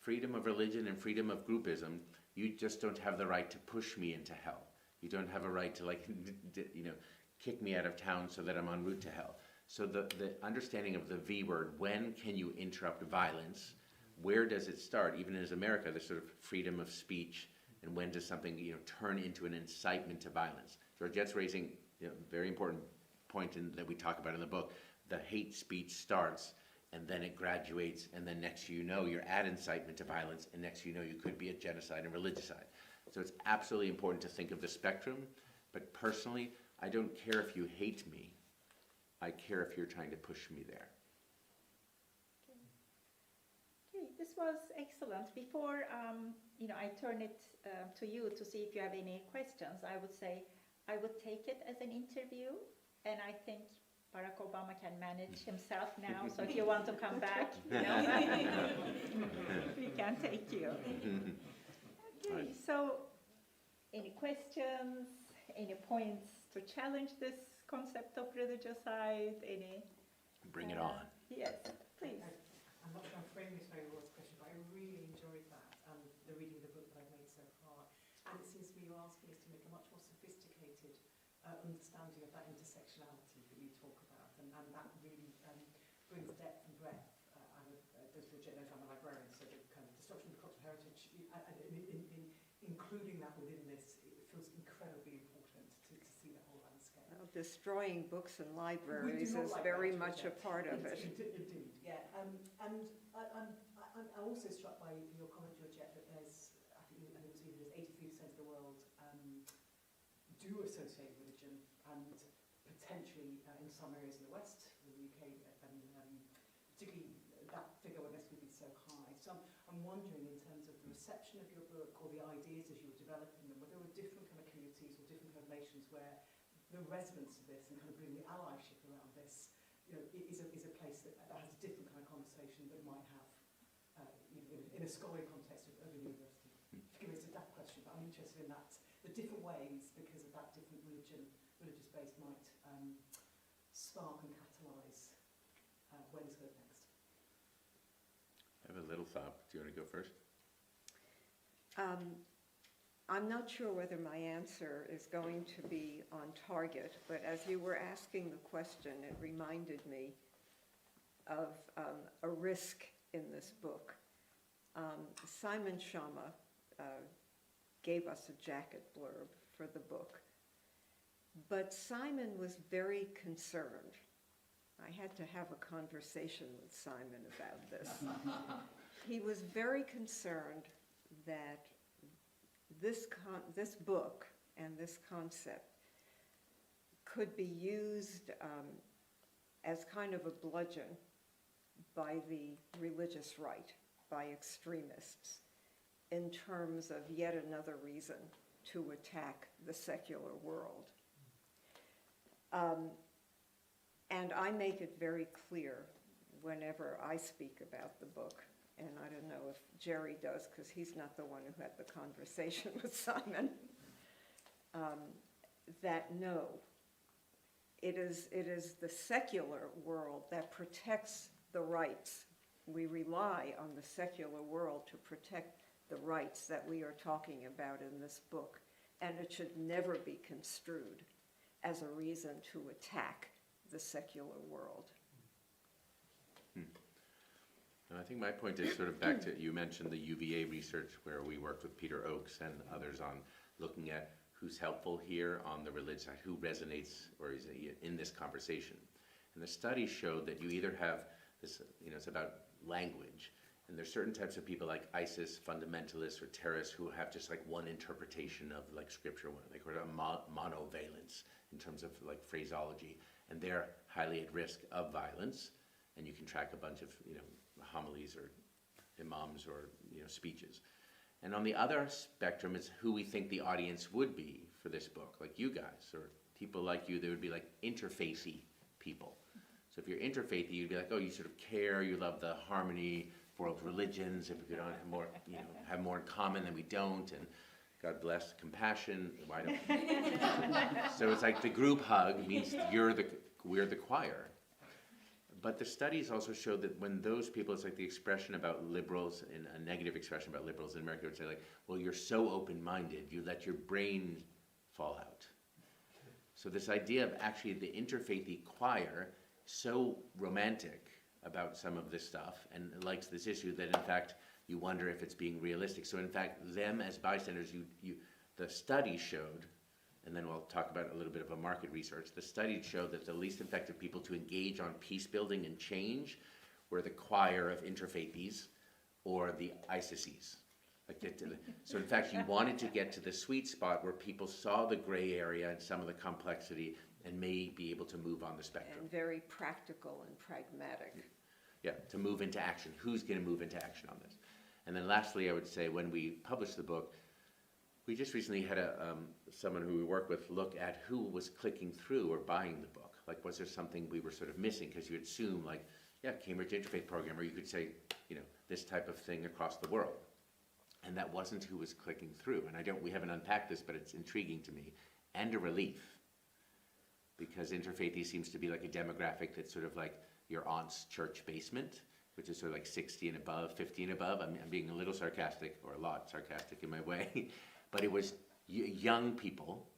Freedom of religion and freedom of groupism, you just don't have the right to push me into hell. You don't have a right to kick me out of town so that I'm en route to hell. So the understanding of the V word, when can you interrupt violence? Where does it start? Even as America, the sort of freedom of speech, and when does something turn into an incitement to violence? Georgette's raising a very important point that we talk about in the book. The hate speech starts, and then it graduates, and then next you know you're at incitement to violence, and next you know you could be at genocide and religicide. So it's absolutely important to think of the spectrum, but personally, I don't care if you hate me. I care if you're trying to push me there. Okay, this was excellent. Before I turn it to you to see if you have any questions, I would say I would take it as an interview, and I think Barack Obama can manage himself now. So if you want to come back, we can take you. Okay, so any questions, any points to challenge this concept of religicide? Bring it on. Yes, please. I'm not sure I'm framing this very well as a question, but I really enjoyed that, the reading of the book that I've made so far. And it seems to me you're asking us to make a much more sophisticated understanding of that intersectionality that you talk about, and that really brings depth and breadth out of, as Georgette knows, I'm a librarian, so the kind of destruction of the cultural heritage, in including that within this, it feels incredibly important to see the whole landscape. Well, destroying books and libraries is very much a part of it. Indeed, yeah. And I'm also struck by your comment, Georgette, that there's, I think it was either 83% of the world do associate religion, and potentially in some areas in the West, in the UK, particularly that figure would be so high. So I'm wondering, in terms of the reception of your book or the ideas as you were developing them, whether there were different kind of communities or different kind of nations where the resonance of this and kind of bringing the allyship around this, is a place that has a different kind of conversation that might have in a scholarly context of a university. Forgive me, it's a daft question, but I'm interested in that, the different ways, because of that different religious base might spark and catalyse where this goes next. I have a little thought. Do you want to go first? I'm not sure whether my answer is going to be on target, but as you were asking the question, it reminded me of a risk in this book. Simon Schama gave us a jacket blurb for the book, but Simon was very concerned. I had to have a conversation with Simon about this. He was very concerned that this book and this concept could be used as kind of a bludgeon by the religious right, by extremists, in terms of yet another reason to attack the secular world. And I make it very clear whenever I speak about the book, and I don't know if Jerry does, because he's not the one who had the conversation with Simon, that no, it is the secular world that protects the rights. We rely on the secular world to protect the rights that we are talking about in this book, and it should never be construed as a reason to attack the secular world. And I think my point is sort of back to, you mentioned the UVA research where we worked with Peter Oakes and others on looking at who's helpful here on the religious side, who resonates or is in this conversation. And the studies showed that you either have this, it's about language, And there's certain types of people like ISIS, fundamentalists, or terrorists who have just like one interpretation of like scripture, like monovalence in terms of like phraseology, and they're highly at risk of violence. And you can track a bunch of homilies or imams or speeches. And on the other spectrum is who we think the audience would be for this book, like you guys or people like you. They would be like interfaithy people. So if you're interfaithy, you'd be like, oh, you sort of care, you love the harmony of world religions. If we could have more, have more in common than we don't, and God bless compassion. Why don't we? So it's like the group hug means we're the choir. But the studies also show that when those people, it's like the expression about liberals, and a negative expression about liberals in America would say like, well, you're so open-minded, you let your brain fall out. So this idea of actually the interfaithy choir, so romantic about some of this stuff and likes this issue that in fact you wonder if it's being realistic. So in fact, them as bystanders, the study showed, and then we'll talk about a little bit of a market research, the studies showed that the least effective people to engage on peace building and change were the choir of interfaithies or the ISISes. So in fact, you wanted to get to the sweet spot where people saw the gray area and some of the complexity and may be able to move on the spectrum. And very practical and pragmatic. Yeah, to move into action. Who's going to move into action on this? And then lastly, I would say when we published the book, we just recently had someone who we work with look at who was clicking through or buying the book. Like, was there something we were sort of missing? Because you assume, like, yeah, Cambridge Interfaith Programme, or you could say, this type of thing across the world. And that wasn't who was clicking through. And we haven't unpacked this, but it's intriguing to me. And a relief. Because interfaithy seems to be like a demographic that's sort of like your aunt's church basement, which is sort of like 60 and above, 50 and above. I'm being a little sarcastic, or a lot sarcastic in my way. But it was young people,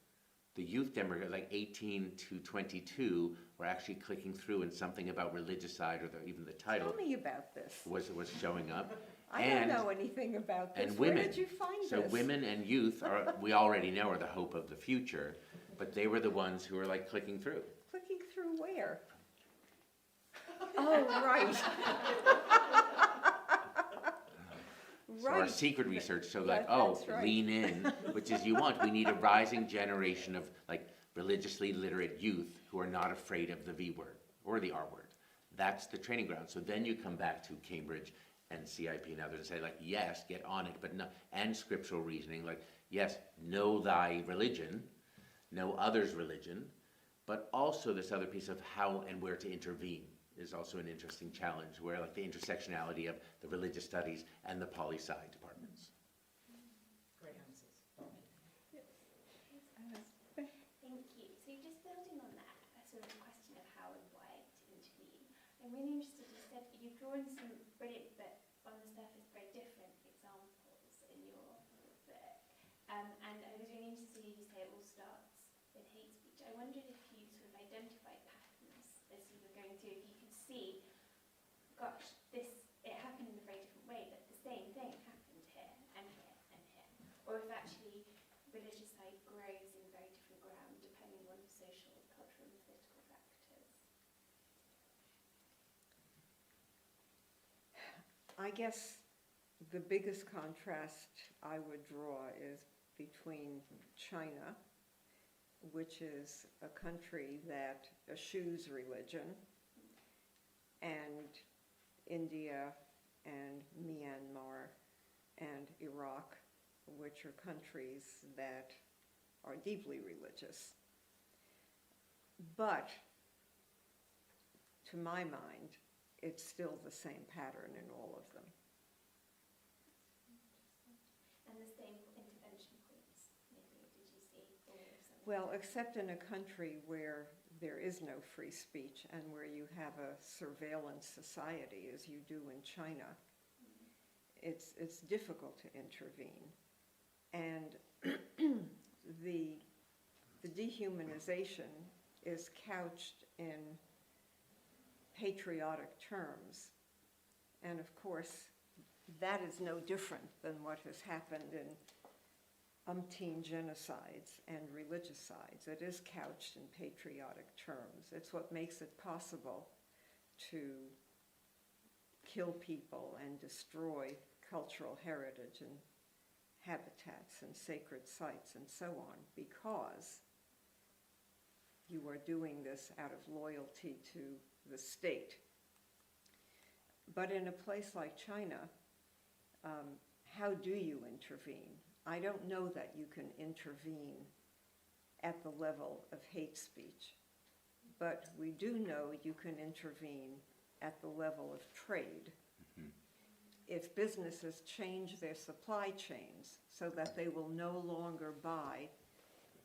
the youth demographic, like 18 to 22, were actually clicking through, and something about Religicide, or even the title. Tell me about this. Was showing up. I don't know anything about this. And women. Where did you find this? So women and youth we already know are the hope of the future, but they were the ones who were like clicking through. Clicking through where? Oh, right. So our secret research showed like, right. Lean in, which is you want. We need a rising generation of like religiously literate youth who are not afraid of the V word or the R word. That's the training ground. So then you come back to Cambridge and CIP and others and say like, yes, get on it, but no, and scriptural reasoning, like, yes, know thy religion, know others' religion, but also this other piece of how and where to intervene is also an interesting challenge, where like the intersectionality of the religious studies and the poli-sci departments. Great answers. Thank you. So just building on that, a sort of question of how and why to intervene. I'm really interested, you said you've drawn some brilliant, but on the surface very different examples in your book. And I was really interested to hear you say it all starts with hate speech. I wondered if you sort of identified patterns as you were going through, if you could see, gosh, it happened in a very different way, but the same thing happened here and here and here. Or if actually religicide grows in very different ground depending on social, cultural and political factors. I guess the biggest contrast I would draw is between China, which is a country that eschews religion, and India and Myanmar and Iraq, which are countries that are deeply religious. But to my mind, it's still the same pattern in all of them. And the same intervention points, maybe, did you see? Or something? Well, except in a country where there is no free speech and where you have a surveillance society, as you do in China, it's difficult to intervene. And the dehumanization is couched in patriotic terms. And of course, that is no different than what has happened in umpteen genocides and religicides. It is couched in patriotic terms. It's what makes it possible to kill people and destroy cultural heritage and habitats and sacred sites and so on, because you are doing this out of loyalty to the state. But in a place like China, how do you intervene? I don't know that you can intervene at the level of hate speech, but we do know you can intervene at the level of trade. Mhm. If businesses change their supply chains so that they will no longer buy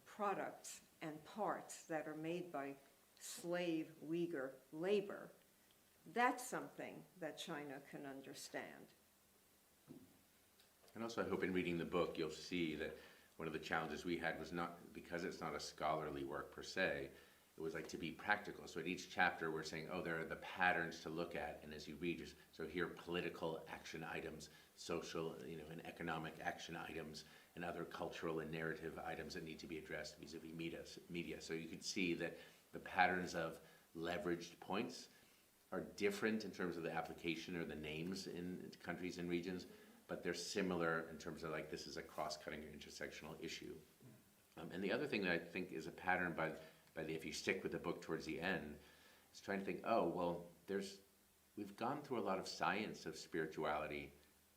products and parts that are made by slave Uyghur labor, that's something that China can understand. And also, I hope in reading the book, you'll see that one of the challenges we had was not, because it's not a scholarly work per se, it was like to be practical. So at each chapter, we're saying, oh, there are the patterns to look at. And as you read, so here are political action items, social, and economic action items, and other cultural and narrative items that need to be addressed vis-a-vis media. So you can see that the patterns of leveraged points are different in terms of the application or the names in countries and regions, but they're similar in terms of like this is a cross-cutting or intersectional issue. And the other thing that I think is a pattern if you stick with the book towards the end, is trying to think, oh, well, we've gone through a lot of science of spirituality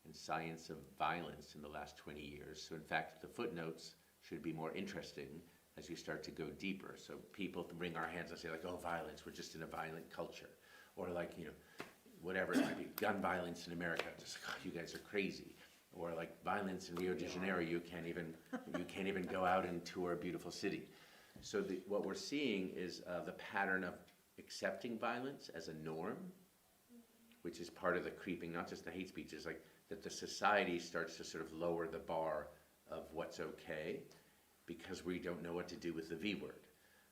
and science of violence in the last 20 years. So in fact, the footnotes should be more interesting as you start to go deeper. So people wring our hands and say like, oh, violence, we're just in a violent culture. Or like, whatever, it might be gun violence in America, just like, oh, you guys are crazy. Or like violence in Rio de Janeiro, you can't even go out and tour a beautiful city. So what we're seeing is the pattern of accepting violence as a norm, which is part of the creeping, not just the hate speech, is like that the society starts to sort of lower the bar of what's okay because we don't know what to do with the V word.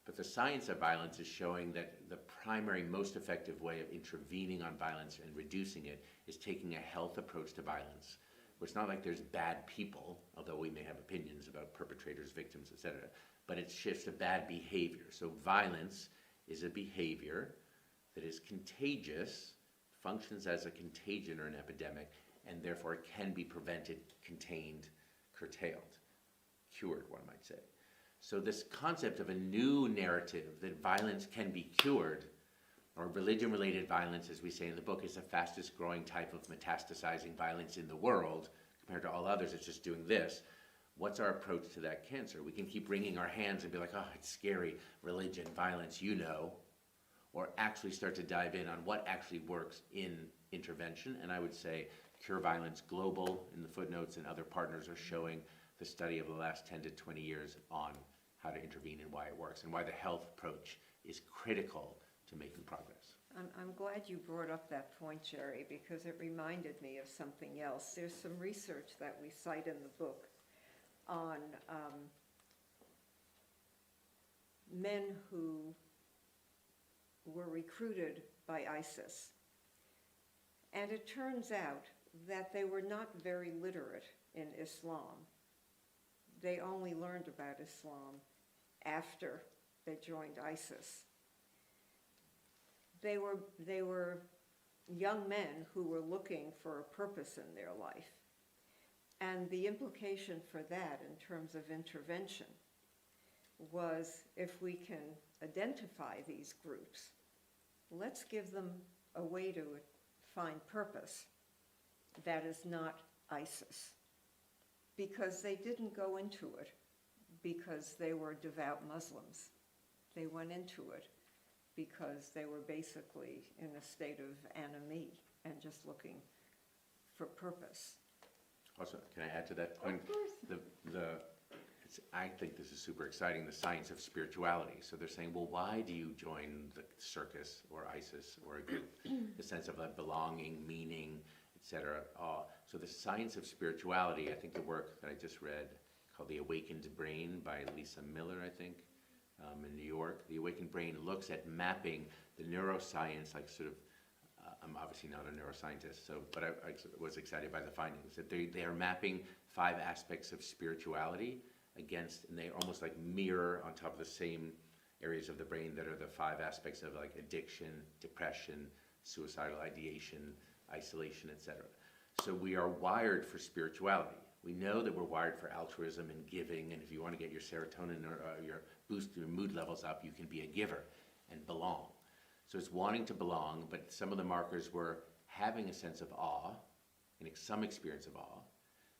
But the science of violence is showing that the primary, most effective way of intervening on violence and reducing it is taking a health approach to violence. Where it's not like there's bad people, although we may have opinions about perpetrators, victims, etc., but it's just a bad behavior. So violence is a behavior that is contagious, functions as a contagion or an epidemic, and therefore can be prevented, contained, curtailed, cured, one might say. So this concept of a new narrative that violence can be cured, or religion-related violence, as we say in the book, is the fastest growing type of metastasizing violence in the world. Compared to all others, it's just doing this. What's our approach to that cancer? We can keep wringing our hands and be like, oh, it's scary, religion, violence, or actually start to dive in on what actually works in intervention. And I would say Cure Violence Global in the footnotes and other partners are showing the study of the last 10 to 20 years on how to intervene and why it works and why the health approach is critical to making progress. I'm glad you brought up that point, Jerry, because it reminded me of something else. There's some research that we cite in the book on men who were recruited by ISIS. And it turns out that they were not very literate in Islam. They only learned about Islam after they joined ISIS. They were young men who were looking for a purpose in their life. And the implication for that in terms of intervention was, if we can identify these groups, let's give them a way to find purpose that is not ISIS. Because they didn't go into it because they were devout Muslims. They went into it because they were basically in a state of anomie and just looking for purpose. Also, can I add to that point? Of course. I think this is super exciting, the science of spirituality. So they're saying, well, why do you join the circus or ISIS or a group? The sense of like belonging, meaning, etc. So the science of spirituality, I think the work that I just read called The Awakened Brain by Lisa Miller, I think, in New York. The Awakened Brain looks at mapping the neuroscience, like sort of, I'm obviously not a neuroscientist, but I was excited by the findings, that they are mapping 5 aspects of spirituality against, and they almost like mirror on top of the same areas of the brain that are the 5 aspects of like addiction, depression, suicidal ideation, isolation, etc. So we are wired for spirituality. We know that we're wired for altruism and giving, and if you want to get your serotonin or boost your mood levels up, you can be a giver and belong. So it's wanting to belong, but some of the markers were having a sense of awe, and some experience of awe,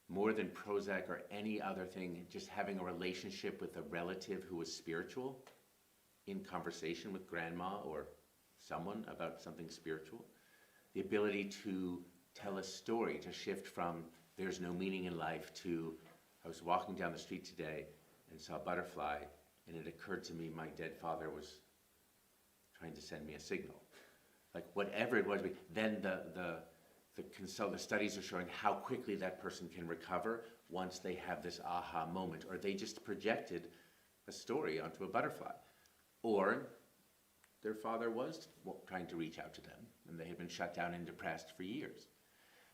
more than Prozac or any other thing, just having a relationship with a relative who was spiritual, in conversation with grandma or someone about something spiritual. The ability to tell a story, to shift from there's no meaning in life to I was walking down the street today and saw a butterfly, and it occurred to me my dead father was trying to send me a signal. Like whatever it was, then the studies are showing how quickly that person can recover once they have this aha moment, or they just projected a story onto a butterfly. Or their father was trying to reach out to them, and they had been shut down and depressed for years.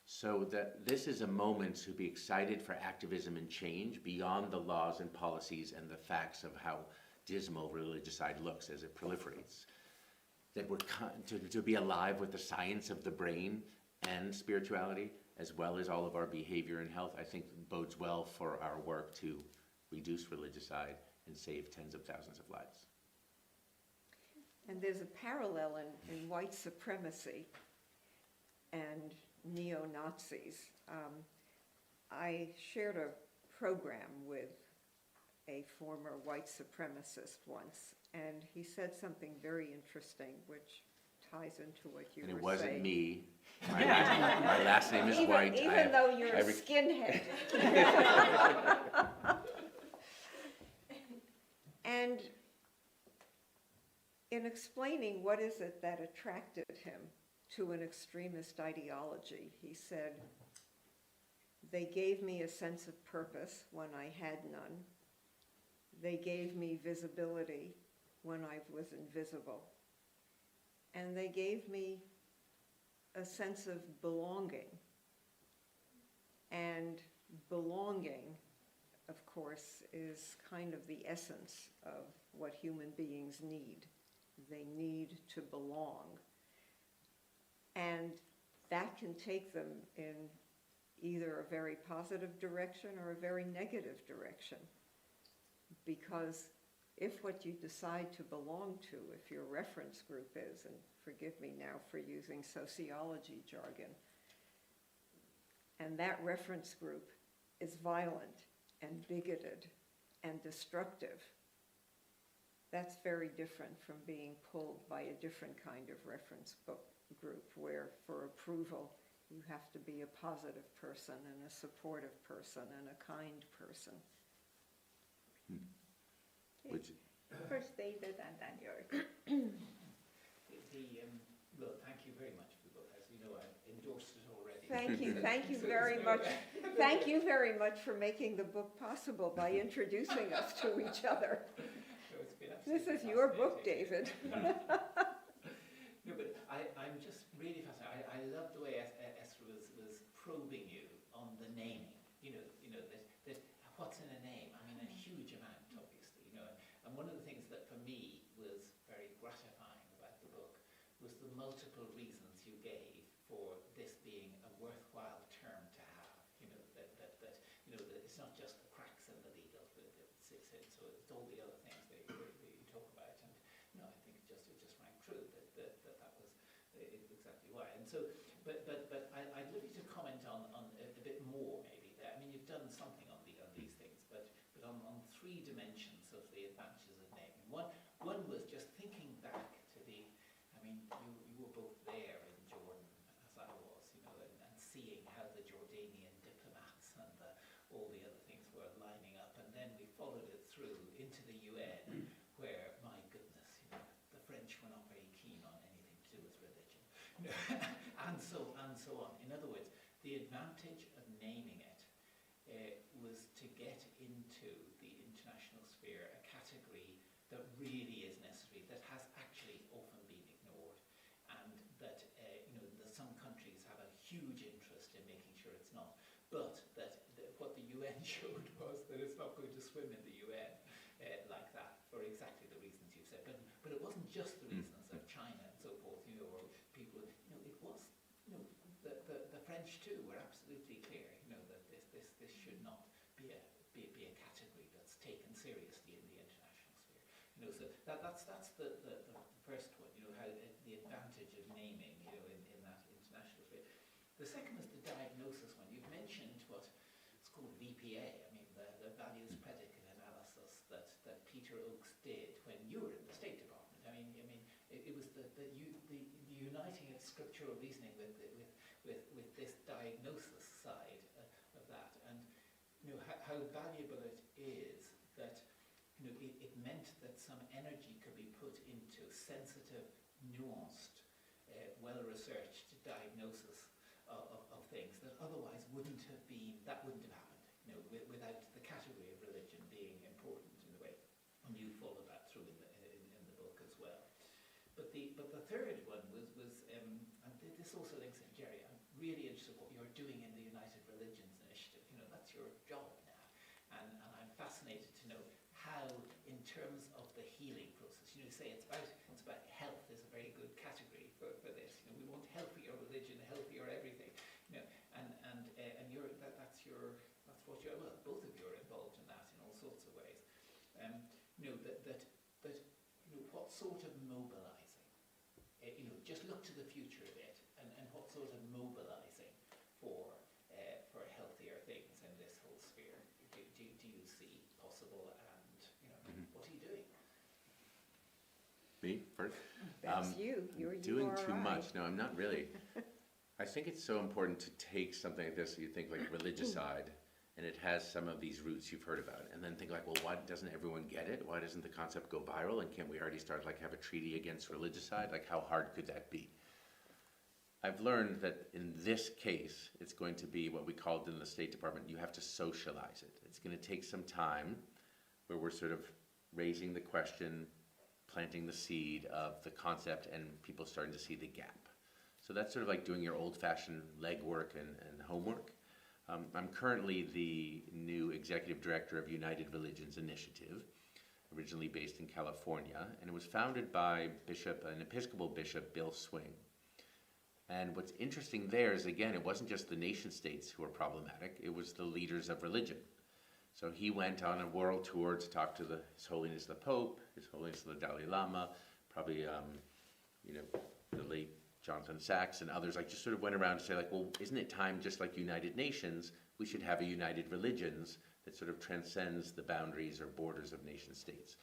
So that this is a moment to be excited for activism and change beyond the laws and policies and the facts of how dismal religicide looks as it proliferates. That we're to be alive with the science of the brain and spirituality, as well as all of our behavior and health, I think bodes well for our work to reduce religicide and save tens of thousands of lives. And there's a parallel in white supremacy and neo-Nazis. I shared a program with a former white supremacist once, and he said something very interesting, which ties into what you were saying. And it wasn't me. My last name is White. Even though you're a skinhead. And in explaining what is it that attracted him to an extremist ideology, he said, they gave me a sense of purpose when I had none. They gave me visibility when I was invisible. And they gave me a sense of belonging. And belonging, of course, is kind of the essence of what human beings need. They need to belong. And that can take them in either a very positive direction or a very negative direction. Because if what you decide to belong to, if your reference group is, and forgive me now for using sociology jargon, and that reference group is violent and bigoted and destructive, that's very different from being pulled by a different kind of reference group where for approval you have to be a positive person and a supportive person and a kind person. First David and then yours. Well, thank you very much for the book. As you know, I've endorsed it already. Thank you very much. Thank you very much for making the book possible by introducing us to each other. So it's been This is absolutely your book, fascinating. David. No, but I'm just really fascinated. I love the way Esra was probing you on the naming. You know that what's in a name. I mean, a huge amount, obviously. And one of the things that for me was very gratifying about the book was the multiple reasons you gave for this being a worthwhile term to have. That it's not just the cracks in the legal that it sits in. So it's all the other things that you talk about. And I think it just rang true that was exactly why. And so, but I'd love you to comment on a bit more maybe there. I mean, you've done something on these things, but on three dimensions of the advantages of naming. One was just thinking back to you were both there in Jordan as I was, and seeing how the Jordanian diplomats and all the other things were lining up, and then we followed it through into the UN, where, my goodness, the French were not very keen on anything to do with religion, and so on. In other words, the advantage of naming it was to get into the international sphere a category that really is necessary, that has actually often been ignored, and that some countries have a huge interest in making sure it's not, but that what the UN showed was that it's not going to swim in the UN like that for exactly the reasons you've said. But it wasn't just the reasons of China and so forth, or people. It was seriously in the international sphere. You know, so that's the first one. You know, how the advantage of naming, you know, in that international sphere. The second is the diagnosis one. You've mentioned what it's called VPA. I mean, the values predicate analysis that Peter Oakes did when you were in the State Department. I mean, it was the uniting of scriptural reasoning with this diagnosis side of that, and you know how valuable it is that you know it meant that some energy could be put into sensitive, nuanced, well-researched diagnosis of things that otherwise wouldn't have happened. You know, without the category of religion being important in the way, and you follow that through in the book as well. But the third one was and this also links in, Jerry. I'm really interested in what you're doing in the United Religions Initiative. You know, that's your job now, and I'm fascinated to know how, in terms of the healing process, you know, say it's about health is a very good category for this. You know, we want healthier religion, healthier everything. You know, and that's what you're, well, both of you are involved in that in all sorts of ways. You know, that you know, what sort of mobilizing, you know, just look to the future a bit, and what sort of mobilizing for healthier things in this whole sphere do you see possible, and you know, what are you doing? Me first? That's you. You're doing too URI. much. No, I'm not really. I think it's so important to take something like this, you think like Religicide, and it has some of these roots you've heard about, and then think like, well, why doesn't everyone get it? Why doesn't the concept go viral? And can't we already start like have a treaty against Religicide? Like, how hard could that be? I've learned that in this case, it's going to be what we called in the State Department, you have to socialize it. It's going to take some time where we're sort of raising the question, planting the seed of the concept, and people starting to see the gap. So that's sort of like doing your old-fashioned legwork and homework. I'm currently the new executive director of United Religions Initiative, originally based in California, and it was founded by an Episcopal Bishop, Bill Swing. And what's interesting there is, again, it wasn't just the nation states who were problematic, it was the leaders of religion. So he went on a world tour to talk to His Holiness the Pope, His Holiness the Dalai Lama, probably, you know, the late Jonathan Sachs and others, like just sort of went around to say like, well, isn't it time, just like United Nations, we should have a United Religions that sort of transcends the boundaries or borders of nation states.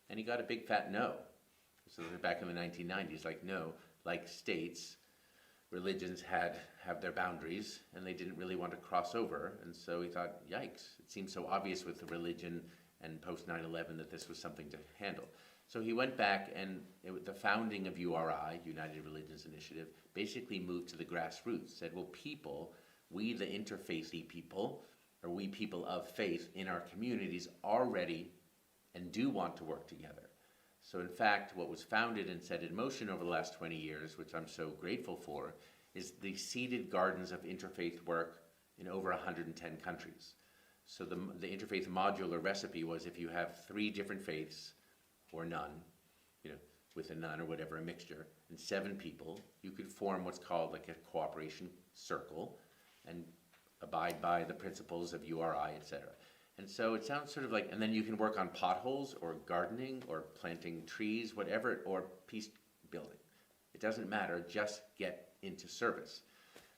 And he got a big fat no. So back in the 1990s, like no, like states, religions have their boundaries and they didn't really want to cross over. And so he thought, yikes, it seems so obvious with the religion and post 9/11 that this was something to handle. So he went back, and the founding of URI, United Religions Initiative, basically moved to the grassroots, said, well, people, we the interfaithy people, or we people of faith in our communities are ready and do want to work together. So in fact, what was founded and set in motion over the last 20 years, which I'm so grateful for, is the seeded gardens of interfaith work in over 110 countries. So the interfaith modular recipe was if you have 3 different faiths, or none, you know, with a none or whatever, a mixture, and 7 people, you could form what's called like a cooperation circle and abide by the principles of URI, etc. And so it sounds sort of like, and then you can work on potholes or gardening or planting trees, whatever, or peace building. It doesn't matter, just get into service.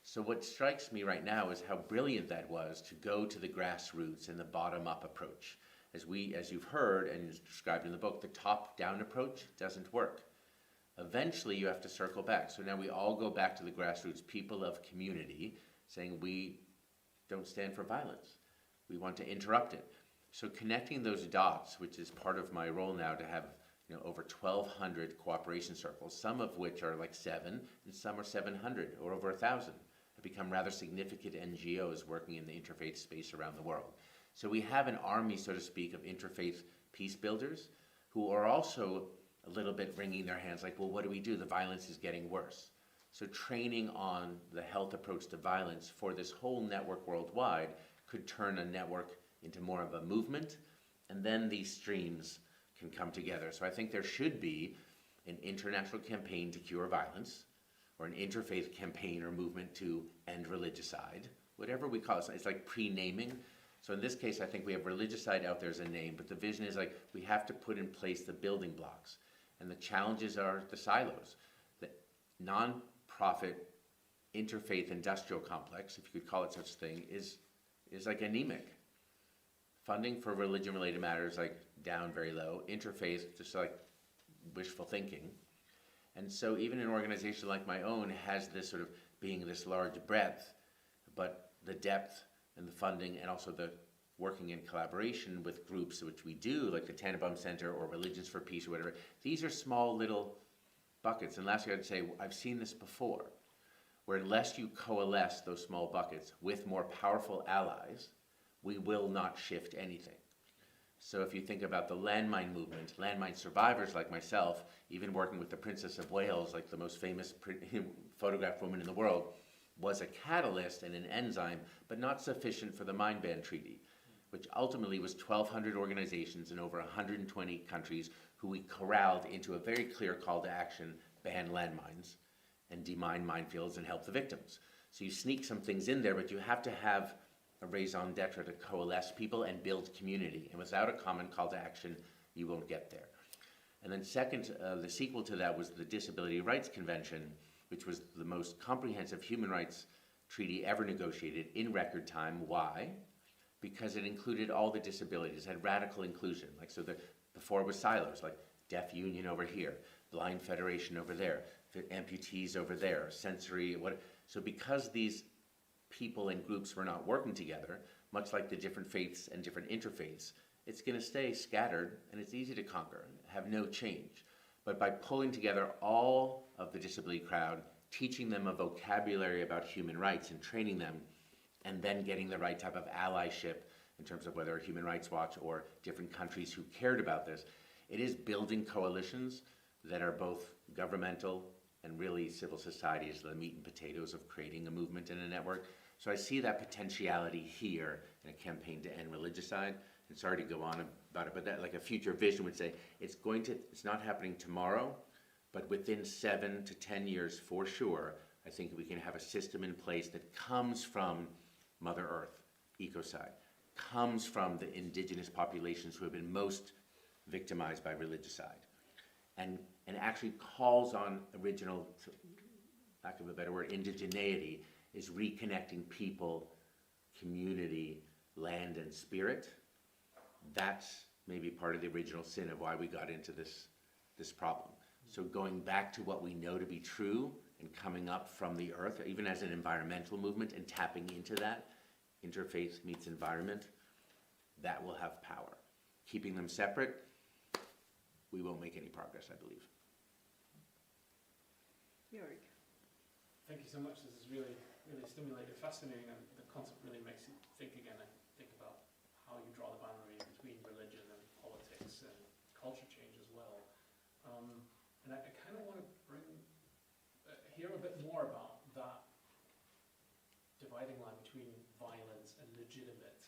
So what strikes me right now is how brilliant that was to go to the grassroots and the bottom-up approach. As you've heard and is described in the book, the top-down approach doesn't work. Eventually, you have to circle back. So now we all go back to the grassroots, people of community, saying we don't stand for violence. We want to interrupt it. So connecting those dots, which is part of my role now to have over 1,200 cooperation circles, some of which are like 7, and some are 700 or over 1,000, have become rather significant NGOs working in the interfaith space around the world. So we have an army, so to speak, of interfaith peace builders who are also a little bit wringing their hands like, well, what do we do? The violence is getting worse. So training on the health approach to violence for this whole network worldwide could turn a network into more of a movement, and then these streams can come together. So I think there should be an international campaign to cure violence, or an interfaith campaign or movement to end religicide, whatever we call it. It's like pre-naming. So in this case, I think we have Religicide out there as a name, but the vision is like we have to put in place the building blocks. And the challenges are the silos. The non-profit interfaith industrial complex, if you could call it such a thing, is like anemic. Funding for religion-related matters like down very low. Interfaith, just like wishful thinking. And so even an organization like my own has this sort of being this large breadth, but the depth and the funding and also the working in collaboration with groups, which we do, like the Tanenbaum Center or Religions for Peace or whatever, these are small little buckets. And lastly, I'd say I've seen this before, where unless you coalesce those small buckets with more powerful allies, we will not shift anything. So if you think about the landmine movement, landmine survivors like myself, even working with the Princess of Wales, like the most famous photographed woman in the world, was a catalyst and an enzyme, but not sufficient for the mine ban treaty, which ultimately was 1,200 organizations in over 120 countries who we corralled into a very clear call to action: ban landmines and demine minefields and help the victims. So you sneak some things in there, but you have to have a raison d'etre to coalesce people and build community. And without a common call to action, you won't get there. And then second, the sequel to that was the Disability Rights Convention, which was the most comprehensive human rights treaty ever negotiated in record time. Why? Because it included all the disabilities, had radical inclusion. Like, so before it was silos, like Deaf Union over here, Blind Federation over there, amputees over there, sensory, what. So because these people and groups were not working together, much like the different faiths and different interfaiths, it's going to stay scattered and it's easy to conquer, have no change. But by pulling together all of the disability crowd, teaching them a vocabulary about human rights and training them, and then getting the right type of allyship in terms of whether Human Rights Watch or different countries who cared about this, it is building coalitions that are both governmental and really civil society is the meat and potatoes of creating a movement and a network. So I see that potentiality here in a campaign to end religicide. And sorry to go on about it, but that, like, a future vision would say it's not happening tomorrow, but within 7 to 10 years for sure, I think we can have a system in place that comes from Mother Earth, ecocide, comes from the indigenous populations who have been most victimized by religicide, and actually calls on original, lack of a better word, indigeneity, is reconnecting people, community, land, and spirit. That's maybe part of the original sin of why we got into this problem. So going back to what we know to be true and coming up from the earth, even as an environmental movement, and tapping into that, interfaith meets environment, that will have power. Keeping them separate, we won't make any progress, I believe. Jörg. Thank you so much. This is really, really stimulating, fascinating, and the concept really makes you think again. I think about how you draw the boundary between religion and politics and culture change as well. And I kind of want to hear a bit more about that dividing line between violence and legitimate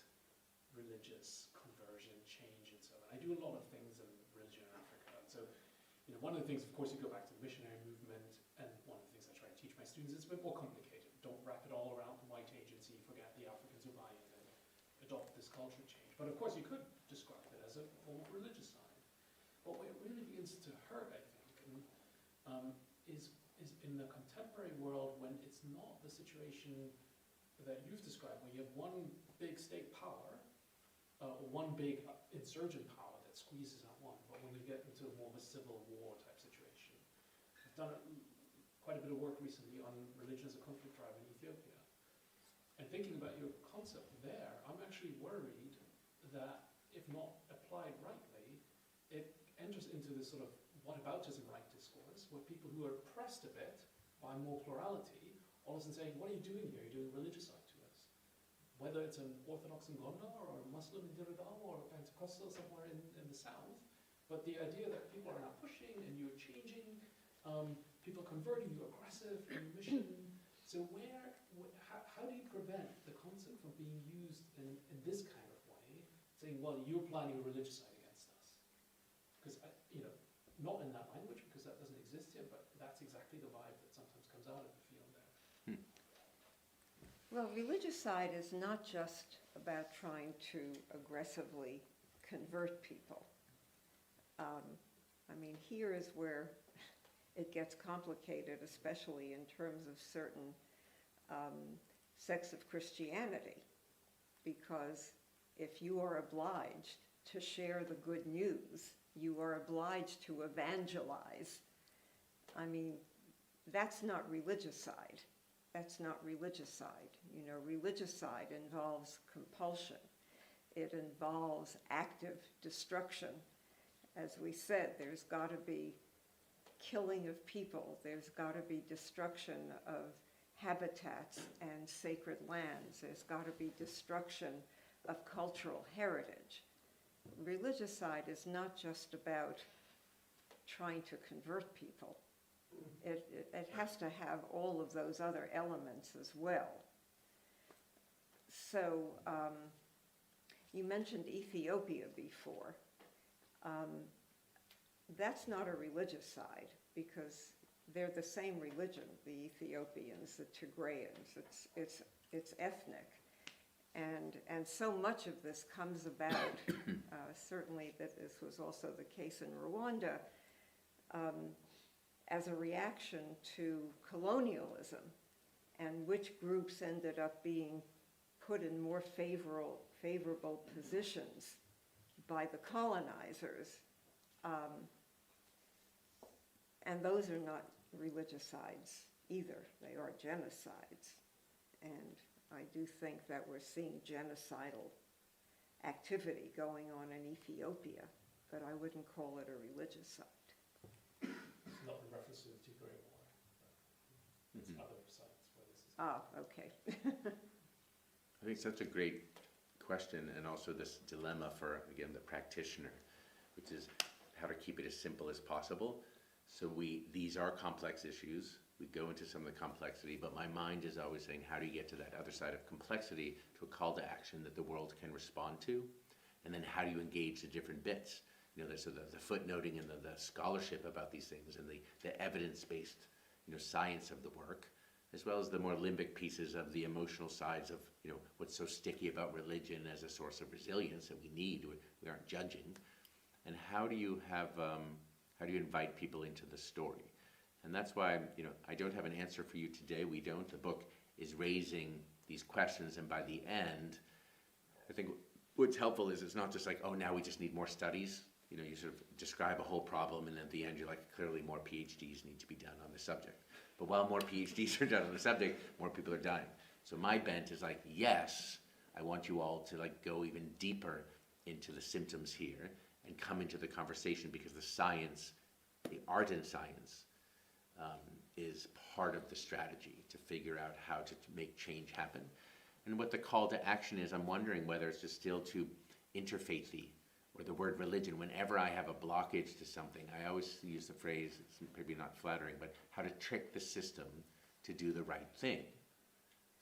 religious conversion, change, and so on. I do a lot of things in religion in Africa. And so, one of the things, of course, you go back to the missionary movement, and one of the things I try to teach my students is a bit more complicated. Don't wrap it all around the white agency, forget the Africans who buy in and adopt this culture change. But of course, you could describe it as a form of religicide. But where it really begins to hurt, I think, is in the contemporary world, when it's not the situation that you've described, where you have one big state power, or one big insurgent power that squeezes at one, but when you get into more of a civil war type situation. I've done quite a bit of work recently on religion as a conflict driver in Ethiopia. And thinking about your concept there, I'm actually worried that if not applied rightly, it enters into this sort of whataboutism-like discourse, where people who are oppressed a bit by more plurality, all of a sudden saying, what are you doing here? You're doing religicide to us. Whether it's an Orthodox in Gondar, or a Muslim in Diradal, or a Pentecostal somewhere in the south, but the idea that people are now pushing and you're changing, people converting, you're aggressive in your mission. So how do you prevent the concept from being used in this kind of way, saying, well, you're planning a religicide against us? Because, not in that language, because that doesn't exist here, but that's exactly the vibe that sometimes comes out of the field there. Well, religicide is not just about trying to aggressively convert people. I mean, here is where it gets complicated, especially in terms of certain sects of Christianity, because if you are obliged to share the good news, you are obliged to evangelize. I mean, that's not religicide. That's not religicide. You know, religicide involves compulsion. It involves active destruction. As we said, there's got to be killing of people. There's got to be destruction of habitats and sacred lands. There's got to be destruction of cultural heritage. Religicide is not just about trying to convert people. It has to have all of those other elements as well. So you mentioned Ethiopia before. That's not a religicide because they're the same religion, the Ethiopians, the Tigrayans. It's ethnic. And so much of this comes about, certainly that this was also the case in Rwanda, as a reaction to colonialism and which groups ended up being put in more favorable positions by the colonizers. And those are not religicides either. They are genocides. And I do think that we're seeing genocidal activity going on in Ethiopia, but I wouldn't call it a religicide. Not in reference to the Tigray War. It's other sites where this is. Ah, okay. I think such a great question, and also this dilemma for, again, the practitioner, which is how to keep it as simple as possible. So these are complex issues. We go into some of the complexity, but my mind is always saying, how do you get to that other side of complexity, to a call to action that the world can respond to? And then how do you engage the different bits? You know, so the footnoting and the scholarship about these things, and the evidence-based, you know, science of the work, as well as the more limbic pieces of the emotional sides of, you know, what's so sticky about religion as a source of resilience that we need. We aren't judging. And how do you invite people into the story? And that's why, you know, I don't have an answer for you today. We don't. The book is raising these questions, and by the end, I think what's helpful is it's not just like, oh, now we just need more studies. You know, you sort of describe a whole problem, and at the end you're like, clearly more PhDs need to be done on the subject. But while more PhDs are done on the subject, more people are dying. So my bent is like, yes, I want you all to like go even deeper into the symptoms here and come into the conversation, because the science, the art in science, is part of the strategy to figure out how to make change happen. And what the call to action is, I'm wondering whether it's just still too interfaithy, or the word religion. Whenever I have a blockage to something, I always use the phrase, it's maybe not flattering, but how to trick the system to do the right thing.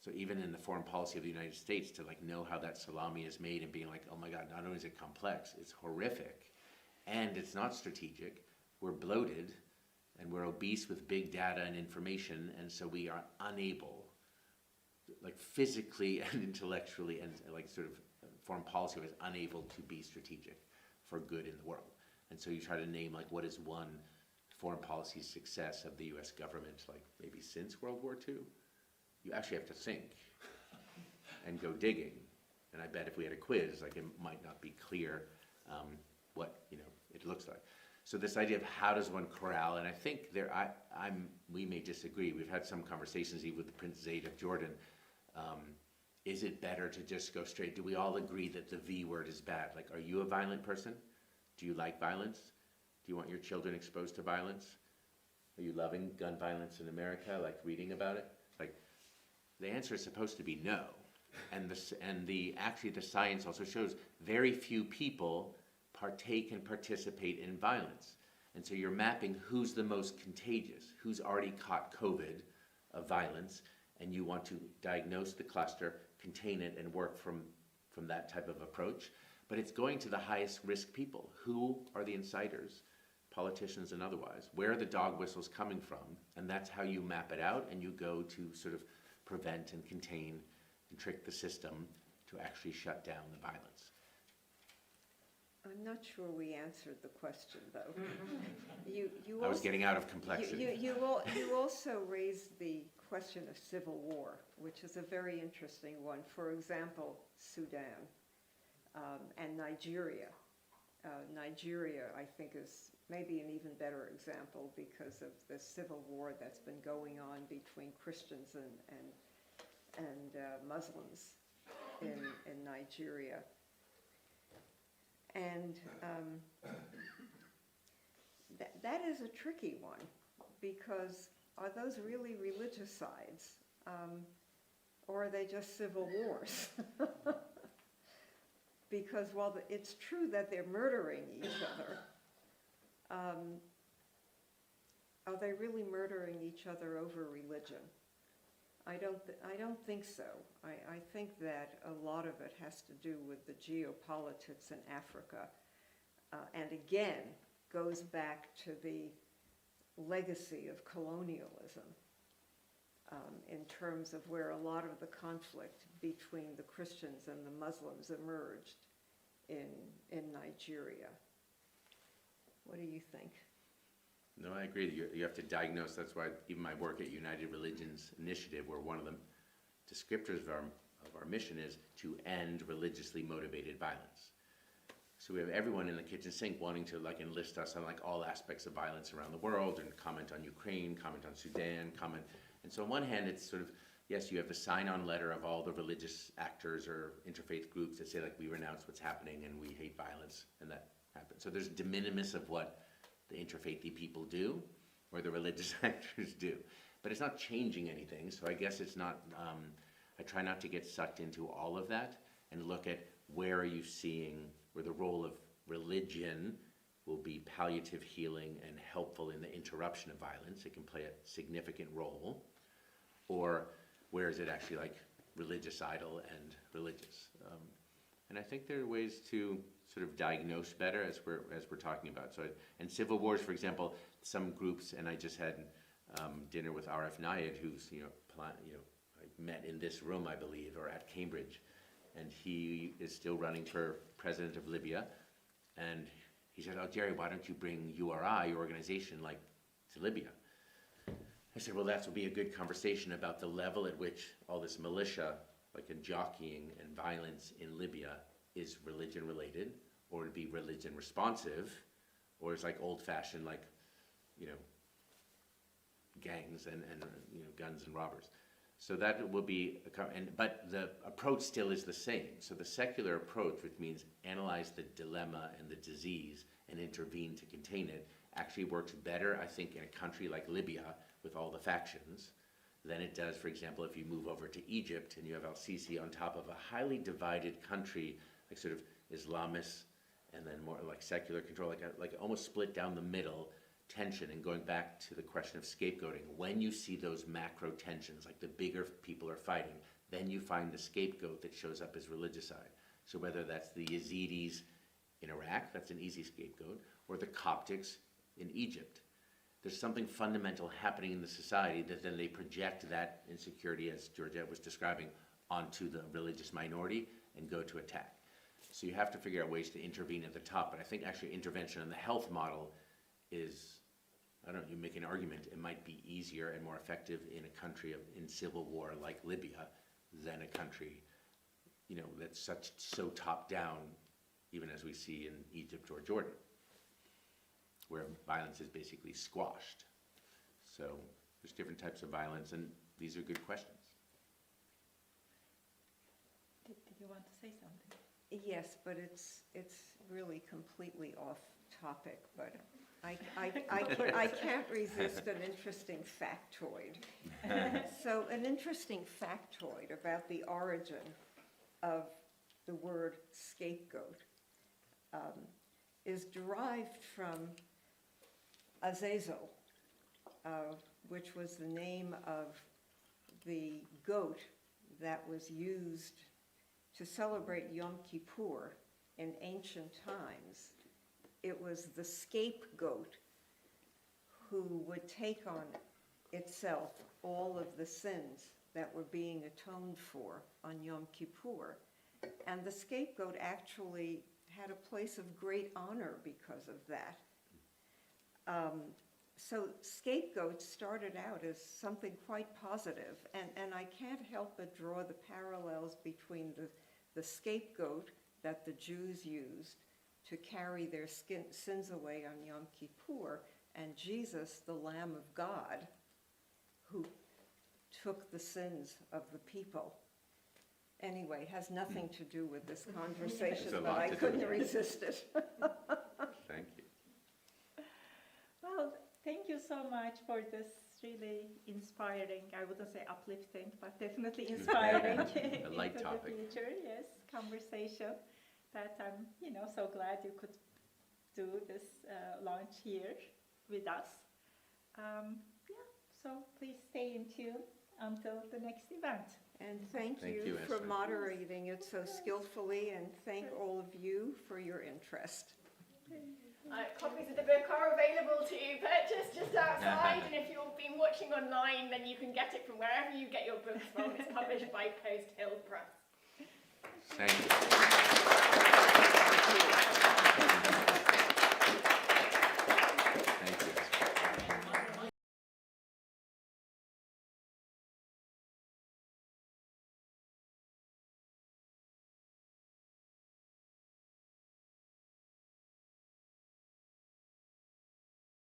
So even in the foreign policy of the United States, to like know how that salami is made and being like, oh my God, not only is it complex, it's horrific, and it's not strategic. We're bloated, and we're obese with big data and information, and so we are unable, like physically and intellectually, and like sort of foreign policy is unable to be strategic for good in the world. And so you try to name like what is one foreign policy success of the US government, like maybe since World War II? You actually have to think and go digging. And I bet if we had a quiz, like it might not be clear what, you know, it looks like. So this idea of how does one corral, and I think we may disagree. We've had some conversations even with Prince Zaid of Jordan. Is it better to just go straight? Do we all agree that the V word is bad? Like, are you a violent person? Do you like violence? Do you want your children exposed to violence? Are you loving gun violence in America, like reading about it? Like, the answer is supposed to be no. And actually the science also shows very few people partake and participate in violence. And so you're mapping who's the most contagious, who's already caught COVID of violence, and you want to diagnose the cluster, contain it, and work from that type of approach. But it's going to the highest risk people. Who are the insiders, politicians and otherwise? Where are the dog whistles coming from? And that's how you map it out, and you go to sort of prevent and contain and trick the system to actually shut down the violence. I'm not sure we answered the question, though. I was getting out of complexity. You also raised the question of civil war, which is a very interesting one. For example, Sudan and Nigeria. Nigeria, I think, is maybe an even better example because of the civil war that's been going on between Christians and Muslims in Nigeria. And that is a tricky one, because are those really regicides, or are they just civil wars? Because while it's true that they're murdering each other, are they really murdering each other over religion? I don't think so. I think that a lot of it has to do with the geopolitics in Africa, and again, goes back to the legacy of colonialism in terms of where a lot of the conflict between the Christians and the Muslims emerged in Nigeria. What do you think? No, I agree. You have to diagnose. That's why even my work at United Religions Initiative, where one of the descriptors of our mission is to end religiously motivated violence. So we have everyone in the kitchen sink wanting to enlist us on all aspects of violence around the world and comment on Ukraine, comment on Sudan, comment. And so on one hand, it's sort of, yes, you have the sign-on letter of all the religious actors or interfaith groups that say we renounce what's happening and we hate violence, and that happens. So there's de minimis of what the interfaithy people do, or the religious actors do. But it's not changing anything, so I guess it's not, I try not to get sucked into all of that and look at where are you seeing where the role of religion will be palliative healing and helpful in the interruption of violence. It can play a significant role. Or where is it actually religicidal and religious? And I think there are ways to sort of diagnose better as we're talking about. So, and civil wars, for example, some groups, and I just had dinner with Arif Nayed, who's I met in this room, I believe, or at Cambridge, and he is still running for president of Libya. And he said, "Oh, Jerry, why don't you bring URI, your organization, to Libya?" I said, "Well, that would be a good conversation about the level at which all this militia, and jockeying and violence in Libya, is religion related, or to be religion responsive, or it's old-fashioned gangs and guns and robbers." So that will be but the approach still is the same. So the secular approach, which means analyze the dilemma and the disease and intervene to contain it, actually works better, I think, in a country like Libya with all the factions than it does, for example, if you move over to Egypt and you have al-Sisi on top of a highly divided country, sort of Islamists, and then more secular control, almost split down the middle tension. And going back to the question of scapegoating, when you see those macro tensions, the bigger people are fighting, then you find the scapegoat that shows up as religicide. So whether that's the Yazidis in Iraq, that's an easy scapegoat, or the Coptics in Egypt. There's something fundamental happening in the society that then they project that insecurity, as Georgette was describing, onto the religious minority and go to attack. So you have to figure out ways to intervene at the top. But I think actually intervention in the health model is, I don't know, you make an argument, it might be easier and more effective in a country in civil war like Libya than a country, that's so top down, even as we see in Egypt or Jordan, where violence is basically squashed. So there's different types of violence, and these are good questions. Did you want to say something? Yes, but it's really completely off topic, but I can't resist an interesting factoid. So an interesting factoid about the origin of the word scapegoat is derived from Azazel, which was the name of the goat that was used to celebrate Yom Kippur in ancient times. It was the scapegoat who would take on itself all of the sins that were being atoned for on Yom Kippur. And the scapegoat actually had a place of great honor because of that. So scapegoats started out as something quite positive, and I can't help but draw the parallels between the scapegoat that the Jews used to carry their sins away on Yom Kippur, and Jesus, the Lamb of God, who took the sins of the people. Anyway, it has nothing to do with this conversation, There's a but lot I to do. couldn't resist it. Thank you. Well, thank you so much for this really inspiring, I wouldn't say uplifting, but definitely inspiring A light into topic. the future, yes, conversation that I'm, so glad you could do this launch here with us. So please stay in tune until the next event. And thank Thank you you, for Esra. moderating it so skillfully, and thank all of you for your interest. Copies of the book are available to purchase just outside, and if you've been watching online, then you can get it from wherever you get your books from. It's published by Post Hill Press. Thank you. Thank you.